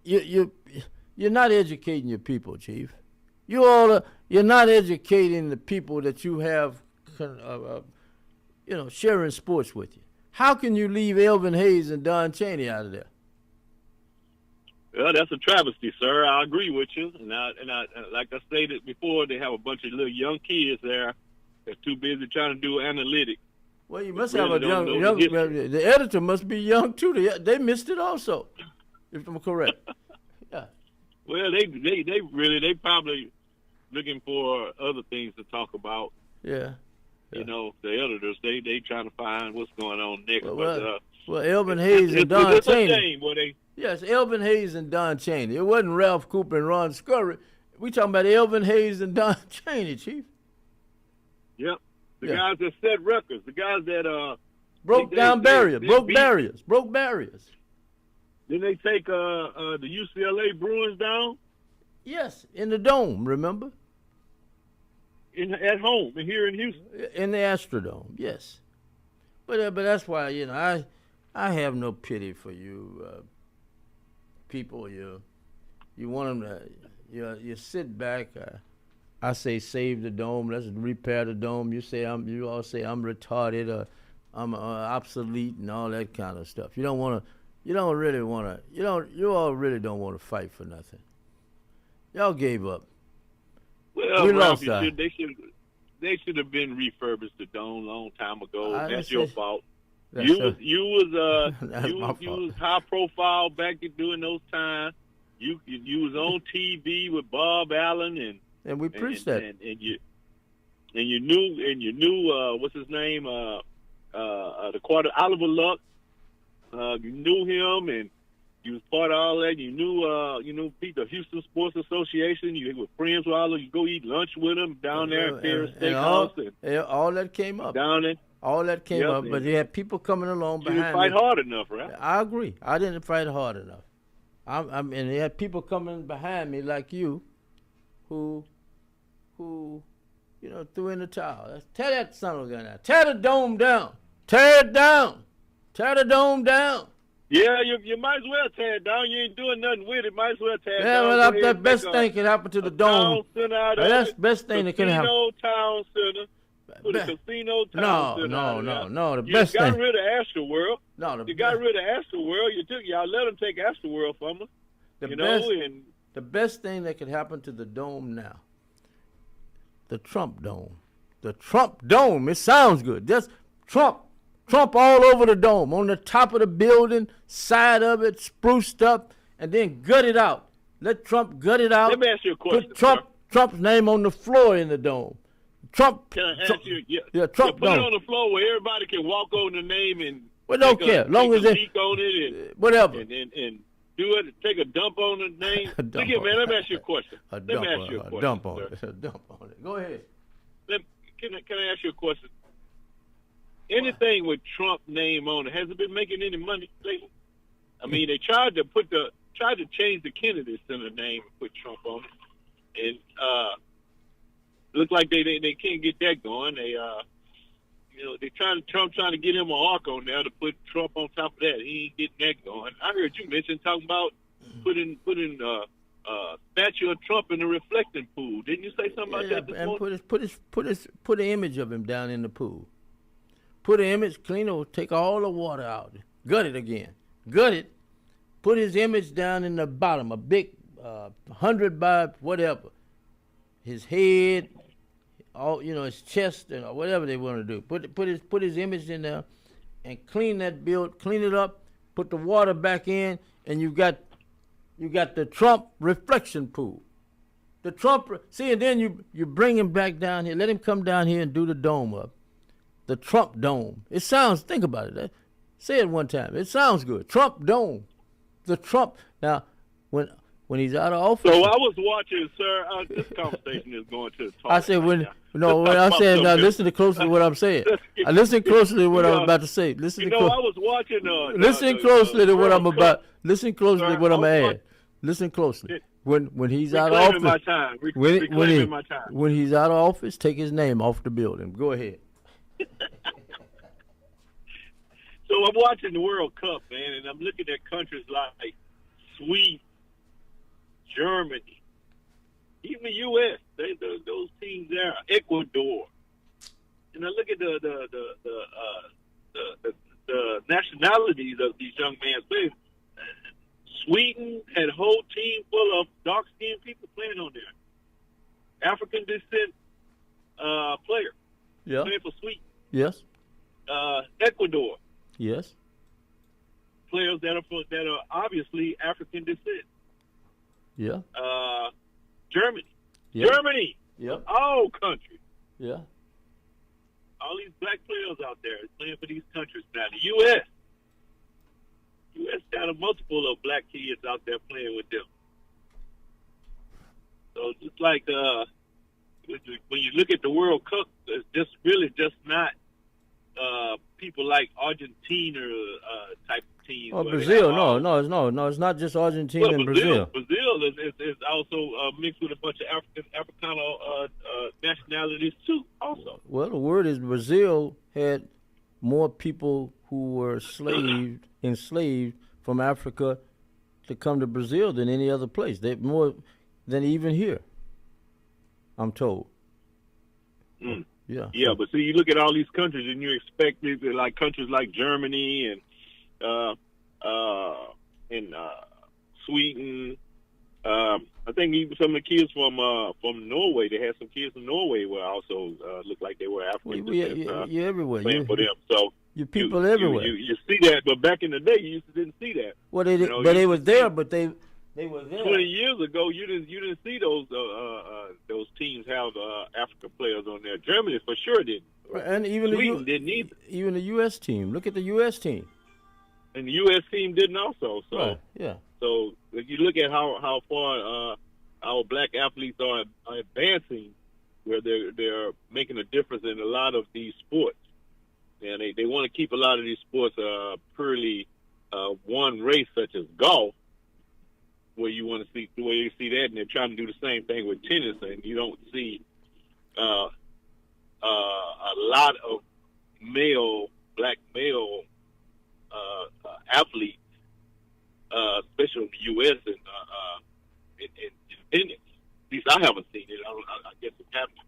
educating your people, Chief. You're not educating the people that you have, sharing sports with you. How can you leave Elvin Hayes and Don Chaney out of there? Well, that's a travesty, sir. I agree with you. And I like I stated before, they have a bunch of little young kids there that's too busy trying to do analytics. Well, you must have a young. The editor must be young too. They missed it also, if I'm correct. Yeah. Well, they probably looking for other things to talk about. Yeah. You know, the editors, they trying to find what's going on next. Well, Elvin Hayes and Don it's Chaney. A shame, boy, Yes, Elvin Hayes and Don Chaney. It wasn't Ralph Cooper and Ron Scurry. We talking about Elvin Hayes and Don Chaney, Chief. Yep. The guys that set records. The guys that broke barriers. Broke barriers. Didn't they take the UCLA Bruins down? Yes, in the Dome, remember? At home, here in Houston. In the Astrodome, yes. But that's why, I have no pity for you people. You want them to, you sit back. I say save the dome. Let's repair the dome. You all say I'm retarded or I'm obsolete and all that kind of stuff. You all really don't want to fight for nothing. Y'all gave up. Well, we Ralph, lost they should have been refurbished the dome a long time ago. That's your fault. That's you was my fault. was high profile back during those times. You was on TV with Bob Allen and we preached that. And you knew what's his name the quarter Oliver Luck. You knew him and you was part of all that. You knew the Houston Sports Association. You were friends with all of them. You go eat lunch with them down there at Paris Steakhouse. All that came up. Down there. All that came up, but you had people coming along behind me. You didn't fight hard enough, right? I agree. I didn't fight hard enough. And they had people coming behind me like you, who threw in the towel. Tear that son of a gun out. Tear the dome down. Tear it down. Tear the dome down. Yeah, you might as well tear it down. You ain't doing nothing with it. Might as well tear it down. Yeah, well, that best thing can happen to the dome. That's the best thing that can happen. Town Center. Put a casino town center. No. The you best got thing. rid of Astroworld. No, you got rid of Astroworld. Y'all let them take Astroworld from us. The best thing that could happen to the dome now. The Trump Dome. The Trump Dome. It sounds good. Just Trump all over the dome, on the top of the building, side of it, spruced up, and then gut it out. Let Trump gut it out. Let me ask you a question. Put Trump's name on the floor in the dome. Trump. Can I ask you? Yeah, Trump. Put it on the floor where everybody can walk on the name and. We don't care, long as they on it and whatever. And do it. Take a dump on the name. Look at man. Let me ask you a question. A dump on it. Go ahead. Can I ask you a question? Anything with Trump name on it, has it been making any money lately? I mean, they tried to change the Kennedy Center name and put Trump on it, and look like they can't get that going. Trump trying to get him an arc on there to put Trump on top of that. He ain't getting that going. I heard you mention talking about putting statue of Trump in the reflecting pool. Didn't you say something about that this morning? And put an image of him down in the pool. Put an image, clean it, take all the water out, gut it again, put his image down in the bottom, a big 100 by whatever, his head, his chest and whatever they want to do. Put his image in there, and clean it up, put the water back in, and you got the Trump reflection pool. The Trump, and then you bring him back down here, let him come down here and do the dome up. The Trump Dome. It sounds, think about it. Say it one time. It sounds good. Trump Dome. The Trump. Now, when he's out of office. So I was watching, sir. This conversation is going to the talk. I said No, what I'm saying now, listen closely to what I'm saying. Listen closely to what I'm about to say. Listen. I was watching. Listen closely to what I'm about. Listen closely to what I'm gonna add. Listen closely. When he's out of office, my time. When he's out of office, take his name off the building. Go ahead. So I'm watching the World Cup, man, and I'm looking at countries like Sweden, Germany, even the U.S. Those teams there, Ecuador, and I look at the nationalities of these young men playing. Sweden had a whole team full of dark-skinned people playing on there. African descent player playing for Sweden. Yes. Ecuador. Yes. Players that are obviously African descent. Yeah. Germany. Yeah. Germany. Yeah. All countries. Yeah. All these black players out there playing for these countries now. The U.S. got a multiple of black kids out there playing with them. So just like when you look at the World Cup, it's just really just not people like Argentina type of teams. Oh, Brazil. No, it's not just Argentina and Brazil. Brazil is also mixed with a bunch of Africano nationalities too. Also. Well, the word is Brazil had more people who were enslaved from Africa to come to Brazil than any other place. They more than even here, I'm told. Mm. Yeah. Yeah, but see, you look at all these countries, and you expect it, like countries like Germany and Sweden. I think even some of the kids from Norway, they had some kids from Norway were also looked like they were African. You're everywhere. Playing for them. So you people everywhere. You see that, but back in the day, you didn't see that. Well, they they were there, but they were there. 20 years ago, you didn't see those teams have African players on there. Germany for sure didn't. And even Sweden didn't either. Even the U.S. team. Look at the U.S. team. And the U.S. team didn't also. So right. Yeah. So if you look at how far our black athletes are advancing, where they're making a difference in a lot of these sports, and they want to keep a lot of these sports purely one race, such as golf, where you want to see the way you see that, and they're trying to do the same thing with tennis, and you don't see a lot of black male athletes, especially in the U.S. and in tennis. At least I haven't seen it. I guess it's happening,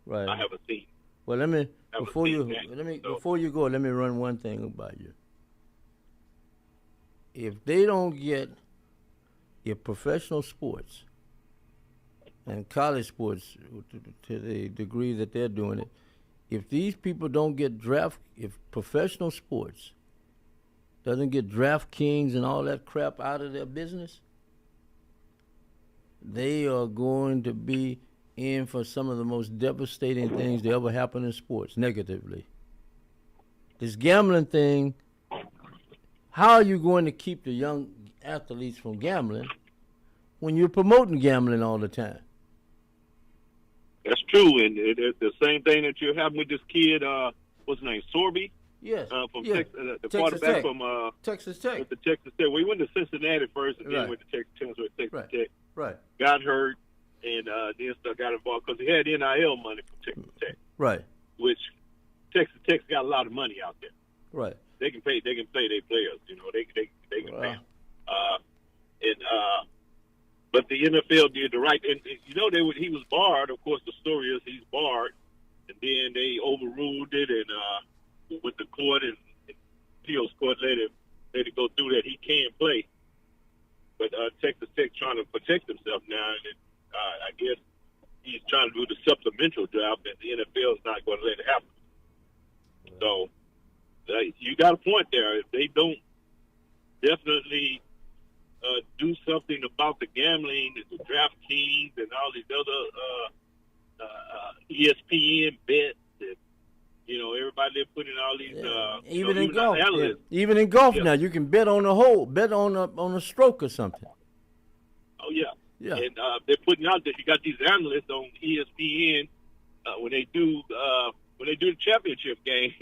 but I haven't seen it. Well, before you go, let me run one thing about you. If they don't get professional sports and college sports to the degree that they're doing it, if these people don't get if professional sports doesn't get DraftKings and all that crap out of their business, they are going to be in for some of the most devastating things that ever happen in sports, negatively. This gambling thing, how are you going to keep the young athletes from gambling when you're promoting gambling all the time? That's true, and it's the same thing that you're having with this kid, what's his name, Sorby? Yes. From Texas, the quarterback Tech. from Texas Tech. With the Texas Tech. Well, he went to Cincinnati first, and then went to Texas Tech. Right. Got hurt, and then got involved because he had NIL money from Texas Tech. Right. Which Texas Tech's got a lot of money out there. Right. They can pay their players. You know, they can pay them. But the NFL did the right, and he was barred. Of course, the story is he's barred, and then they overruled it, and with the court and appeals court let it go through that he can play. But Texas Tech trying to protect himself now, and I guess he's trying to do the supplemental draft, and the NFL is not going to let it happen. So you got a point there. If they don't definitely do something about the gambling, the DraftKings, and all these other ESPN bets, and everybody they're putting all these even in golf. Even in golf now, you can bet on a hole, bet on a stroke or something. Oh yeah. And they're putting out that you got these analysts on ESPN when they do the championship game,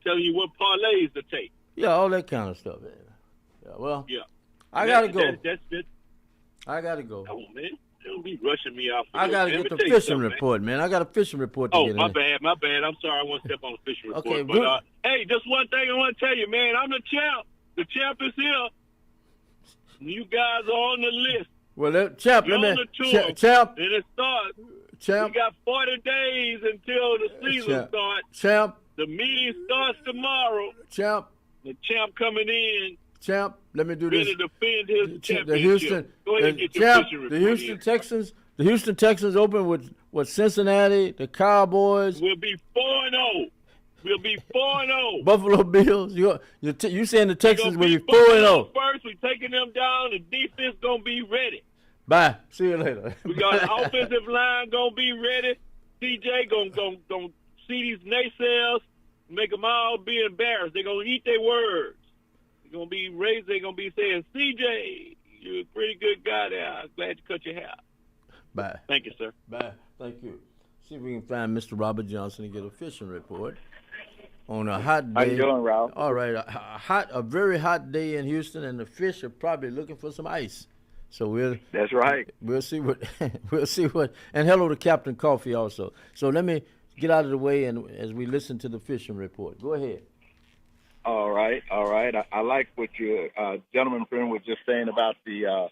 telling you what parlays to take. Yeah, all that kind of stuff. Yeah, well, yeah. I gotta go. That's I gotta go. Oh man, don't be rushing me off. I gotta get the fishing report, man. I got a fishing report to get in. Oh, my bad. I'm sorry. I want to step on the fishing report. Okay, but hey, just one thing I want to tell you, man. I'm the champ. The champ is here. You guys are on the list. Well, champ, You're let on me. the tour, Champ. and it starts. Champ. We got 40 days until the season starts. Champ. The meeting starts tomorrow. Champ. The champ coming in. Champ, let me do this. Ready to defend his championship. The Houston, Go ahead and get your champ, fishing the report Houston in. Texans. The Houston Texans open with Cincinnati, the Cowboys. We'll be 4-0. We'll be 4-0. Buffalo Bills. You saying the Texans will be 4-0 first. We taking them down. The defense gonna be ready. Bye. See you later. We got the offensive line gonna be ready. CJ gonna see these naysayers, make them all be embarrassed. They're gonna eat their words. They're gonna be raised. They're gonna be saying, CJ, you're a pretty good guy there. I'm glad you cut your hair. Bye. Thank you, sir. Bye. Thank you. See if we can find Mr. Robert Johnson and get a fishing report on a hot day. How you doing, Ralph? All right, a very hot day in Houston, and the fish are probably looking for some ice. So That's right. We'll see what And hello to Captain Coffee also. So let me get out of the way, and as we listen to the fishing report, go ahead. All right. I like what your gentleman friend was just saying about the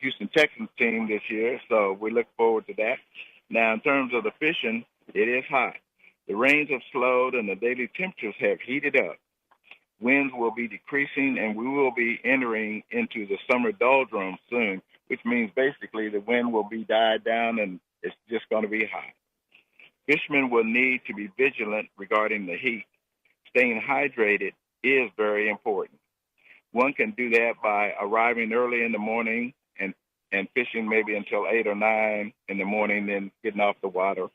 Houston Texans team this year, so we look forward to that. Now, in terms of the fishing, it is hot. The rains have slowed, and the daily temperatures have heated up. Winds will be decreasing, and we will be entering into the summer doldrums soon, which means basically the wind will be died down, and it's just going to be hot. Fishermen will need to be vigilant regarding the heat. Staying hydrated is very important. One can do that by arriving early in the morning and fishing maybe until 8 or 9 in the morning, then getting off the water.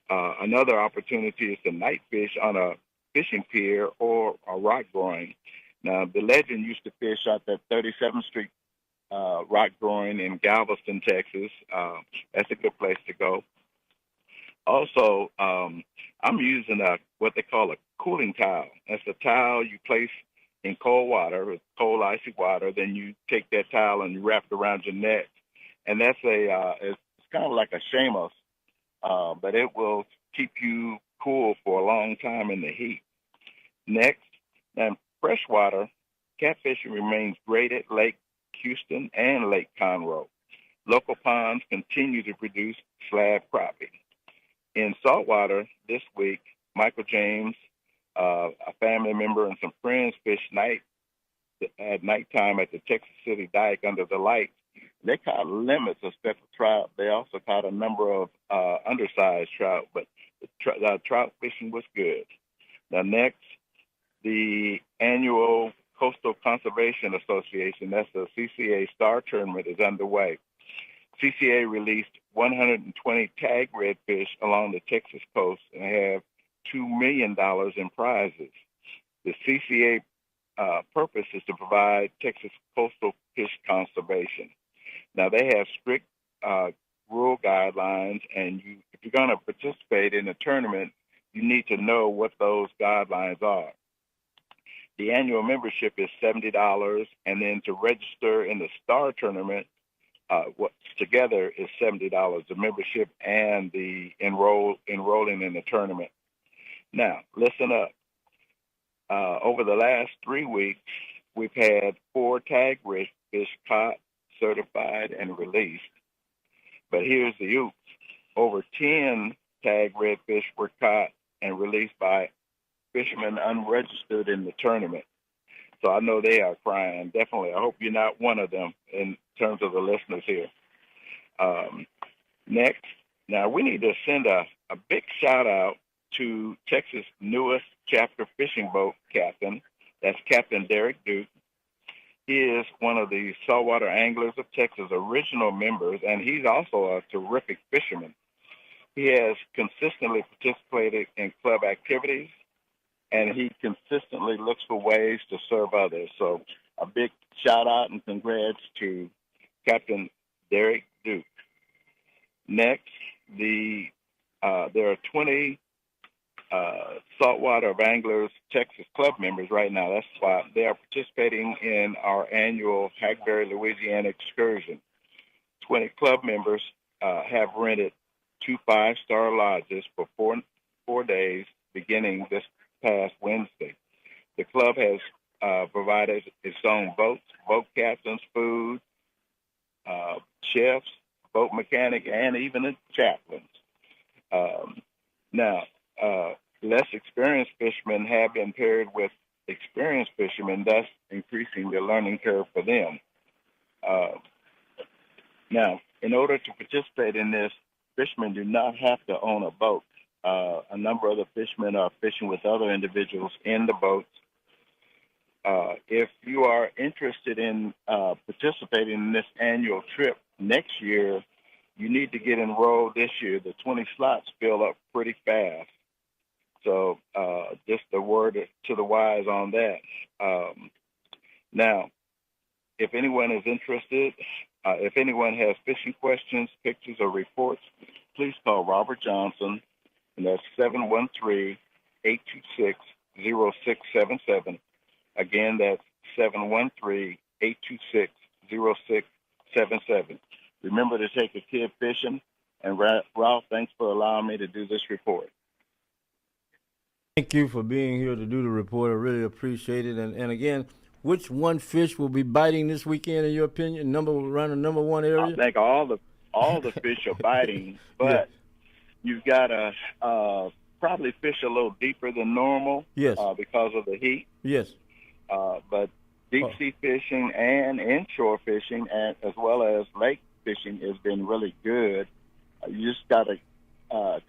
Another opportunity is to night fish on a fishing pier or a rock groin. Now, the legend used to fish out that 37th Street rock groin in Galveston, Texas. That's a good place to go. Also, I'm using what they call a cooling towel. That's a towel you place in cold water, cold icy water. Then you take that towel and you wrap it around your neck, and that's it's kind of like a Shamos, but it will keep you cool for a long time in the heat. Next, now freshwater catfishing remains great at Lake Houston and Lake Conroe. Local ponds continue to produce slab crappie. In saltwater this week, Michael James, a family member, and some friends fished at nighttime at the Texas City Dike under the lights. They caught limits of speckled trout. They also caught a number of undersized trout, but the trout fishing was good. Now, next, the annual Coastal Conservation Association, that's the CCA Star Tournament, is underway. CCA released 120 tag redfish along the Texas coast and have $2 million in prizes. The CCA purpose is to provide Texas coastal fish conservation. Now, they have strict rule guidelines, and if you're going to participate in a tournament, you need to know what those guidelines are. The annual membership is $70, and then to register in the Star Tournament, what's together is $70, the membership and the enrolling in the tournament. Now, listen up. Over the last 3 weeks, we've had 4 tag redfish caught, certified, and released. But here's the oops. Over 10 tag redfish were caught and released by fishermen unregistered in the tournament. So I know they are crying, definitely. I hope you're not one of them in terms of the listeners here. Next, now we need to send a big shout out to Texas' newest chapter fishing boat captain. That's Captain Derek Duke. He is one of the Saltwater Anglers of Texas' original members, and he's also a terrific fisherman. He has consistently participated in club activities, and he consistently looks for ways to serve others. So a big shout out and congrats to Captain Derek Duke. Next, the there are 20 Saltwater Anglers Texas Club members right now. That's why they are participating in our annual Hackberry, Louisiana excursion. 20 club members have rented 2 5-star lodges for 4 days beginning this past Wednesday. The club has provided its own boats, boat captains, food, chefs, boat mechanic, and even the chaplains. Now, less experienced fishermen have been paired with experienced fishermen, thus increasing the learning curve for them. Now, in order to participate in this, fishermen do not have to own a boat. A number of the fishermen are fishing with other individuals in the boats. If you are interested in participating in this annual trip next year, you need to get enrolled this year. The 20 slots fill up pretty fast. So just a word to the wise on that. Now, if anyone is interested, if anyone has fishing questions, pictures, or reports, please call Robert Johnson, and that's 713-826-0677. Again, that's 713-826-0677. Remember to take a kid fishing. And Ralph, thanks for allowing me to do this report. Thank you for being here to do the report. I really appreciate it. And again, which one fish will be biting this weekend, in your opinion? Around the number one area? I think all the fish are biting, but you've got to probably fish a little deeper than normal. Yes. Because of the heat. Yes. But deep sea fishing and inshore fishing, and as well as lake fishing, has been really good. You just got to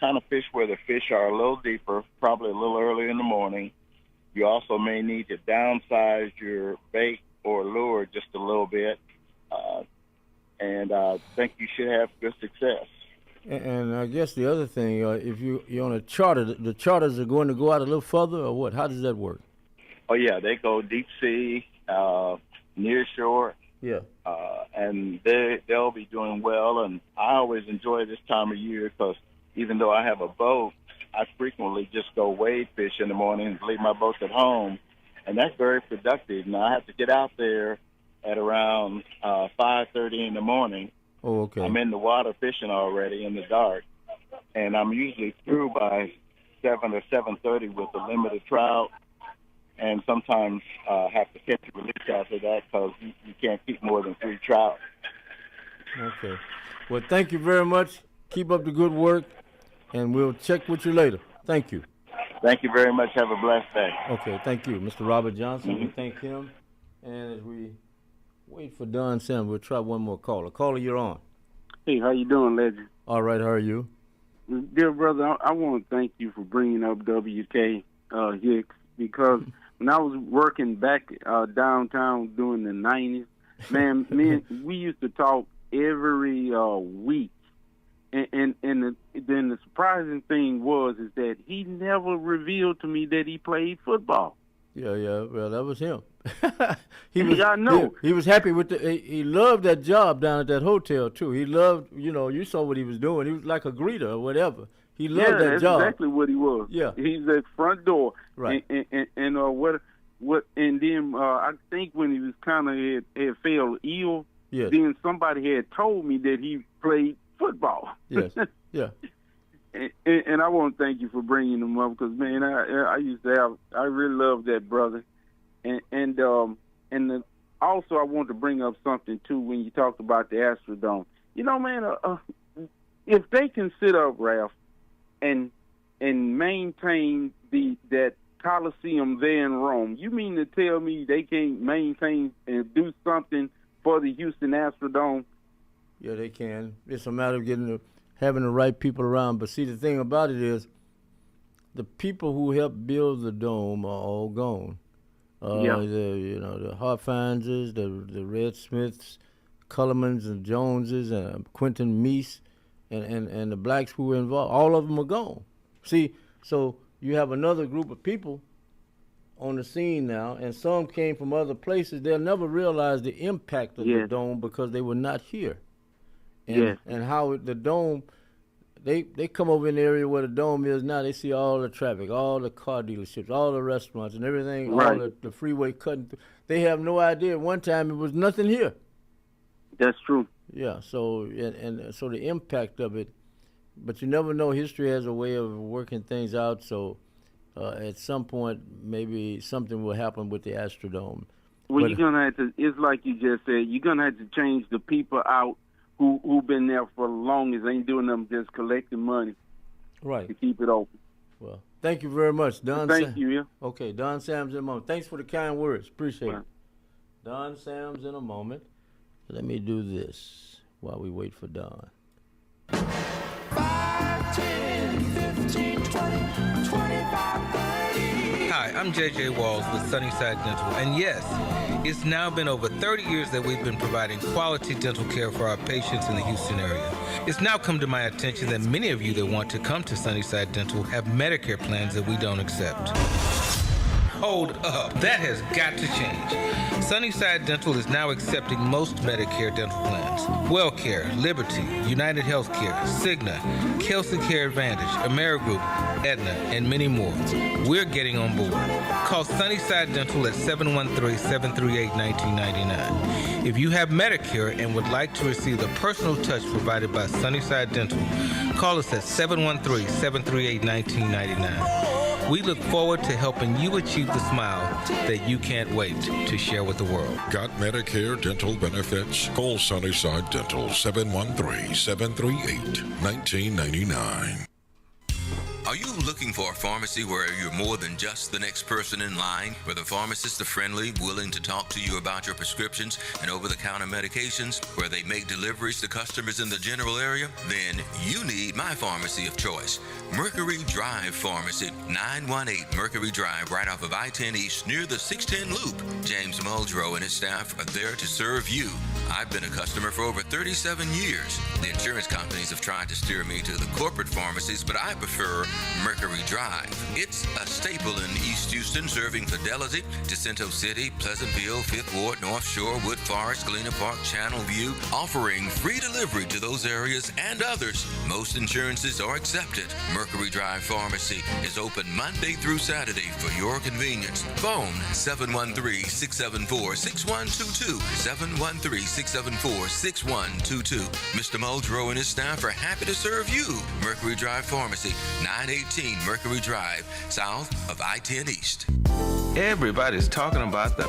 kind of fish where the fish are a little deeper, probably a little early in the morning. You also may need to downsize your bait or lure just a little bit, and I think you should have good success. And I guess the other thing, if you're on a charter, the charters are going to go out a little further, or what? How does that work? Oh, yeah, they go deep sea, near shore. Yeah. And they'll be doing well. And I always enjoy this time of year because even though I have a boat, I frequently just go wade fish in the morning and leave my boats at home. And that's very productive. Now, I have to get out there at around 5:30 in the morning. Oh, okay. I'm in the water fishing already in the dark. And I'm usually through by 7 or 7:30 with the limited trout. And sometimes have to catch a release after that because you can't keep more than 3 trout. Okay. Well, thank you very much. Keep up the good work, and we'll check with you later. Thank you. Thank you very much. Have a blessed day. Okay, thank you. Mr. Robert Johnson, we thank him. And as we wait for Don Sam, we'll try one more caller. Caller, you're on. Hey, how you doing, Legend? All right, how are you? Dear brother, I want to thank you for bringing up W.K. Hicks because when I was working back downtown during the 90s, man, we used to talk every week. And then the surprising thing is that he never revealed to me that he played football. Yeah. Well, that was him. I know. He was happy with he loved that job down at that hotel too. He loved, you saw what he was doing. He was like a greeter or whatever. He loved that job. Yeah, exactly what he was. Yeah. He's at front door. Right. And then I think when he was kind of had fell ill, yes. Then somebody had told me that he played football. Yes. Yeah. And I want to thank you for bringing him up because, man, I really love that brother. And also I want to bring up something, too, when you talked about the Astrodome. Man, if they can sit up, Ralph, and maintain that Coliseum there in Rome, you mean to tell me they can't maintain and do something for the Houston Astrodome? Yeah, they can. It's a matter of having the right people around. But see, the thing about it is, the people who helped build the dome are all gone. The Hartfinses, the Red Smiths, Cullermans and Joneses, and Quentin Meese, and the blacks who were involved. All of them are gone. See, so you have another group of people on the scene now, and some came from other places. They'll never realize the impact of the dome because they were not here. And how the dome, they come over in the area where the Dome is now. They see all the traffic, all the car dealerships, all the restaurants and everything, Right. all the freeway cutting through. They have no idea. One time it was nothing here. That's true. Yeah, so and so the impact of it, but you never know. History has a way of working things out. So at some point, maybe something will happen with the Astrodome. Well, But- you're gonna have to. It's like you just said. You're gonna have to change the people out who've been there for the longest. Ain't doing them just collecting money Right. to keep it open. Well, thank you very much, Don. Thank you, yeah. Okay, Don Sams in a moment. Thanks for the kind words. Appreciate it. Don Sams in a moment. Let me do this while we wait for Don. 5, 10, 15, 20, 25, 30. Hi, I'm JJ Walls with Sunnyside Dental, and yes, it's now been over 30 years that we've been providing quality dental care for our patients in the Houston area. It's now come to my attention that many of you that want to come to Sunnyside Dental have Medicare plans that we don't accept. Hold up, that has got to change. Sunnyside Dental is now accepting most Medicare dental plans. WellCare, Liberty, United Healthcare, Cigna, Kelsey Care Advantage, Amerigroup, Aetna, and many more. We're getting on board. Call Sunnyside Dental at 713-738-1999. If you have Medicare and would like to receive the personal touch provided by Sunnyside Dental, call us at 713-738-1999. We look forward to helping you achieve the smile that you can't wait to share with the world. Got Medicare dental benefits? Call Sunnyside Dental 713-738-1999. Are you looking for a pharmacy where you're more than just the next person in line, where the pharmacists are friendly, willing to talk to you about your prescriptions and over-the-counter medications, where they make deliveries to customers in the general area? Then you need my pharmacy of choice, Mercury Drive Pharmacy, 918 Mercury Drive, right off of I-10 East near the 610 Loop. James Muldrow and his staff are there to serve you. I've been a customer for over 37 years. The insurance companies have tried to steer me to the corporate pharmacies, but I prefer Mercury Drive. It's a staple in East Houston, serving Fidelity, Jacinto City, Pleasantville, Fifth Ward, North Shore, Wood Forest, Galena Park, Channel View, offering free delivery to those areas and others. Most insurances are accepted. Mercury Drive Pharmacy is open Monday through Saturday for your convenience. Phone 713-674-6122, 713-674-6122. Mr. Muldrow and his staff are happy to serve you. Mercury Drive Pharmacy, 918 Mercury Drive, south of I-10 East. Everybody's talking about the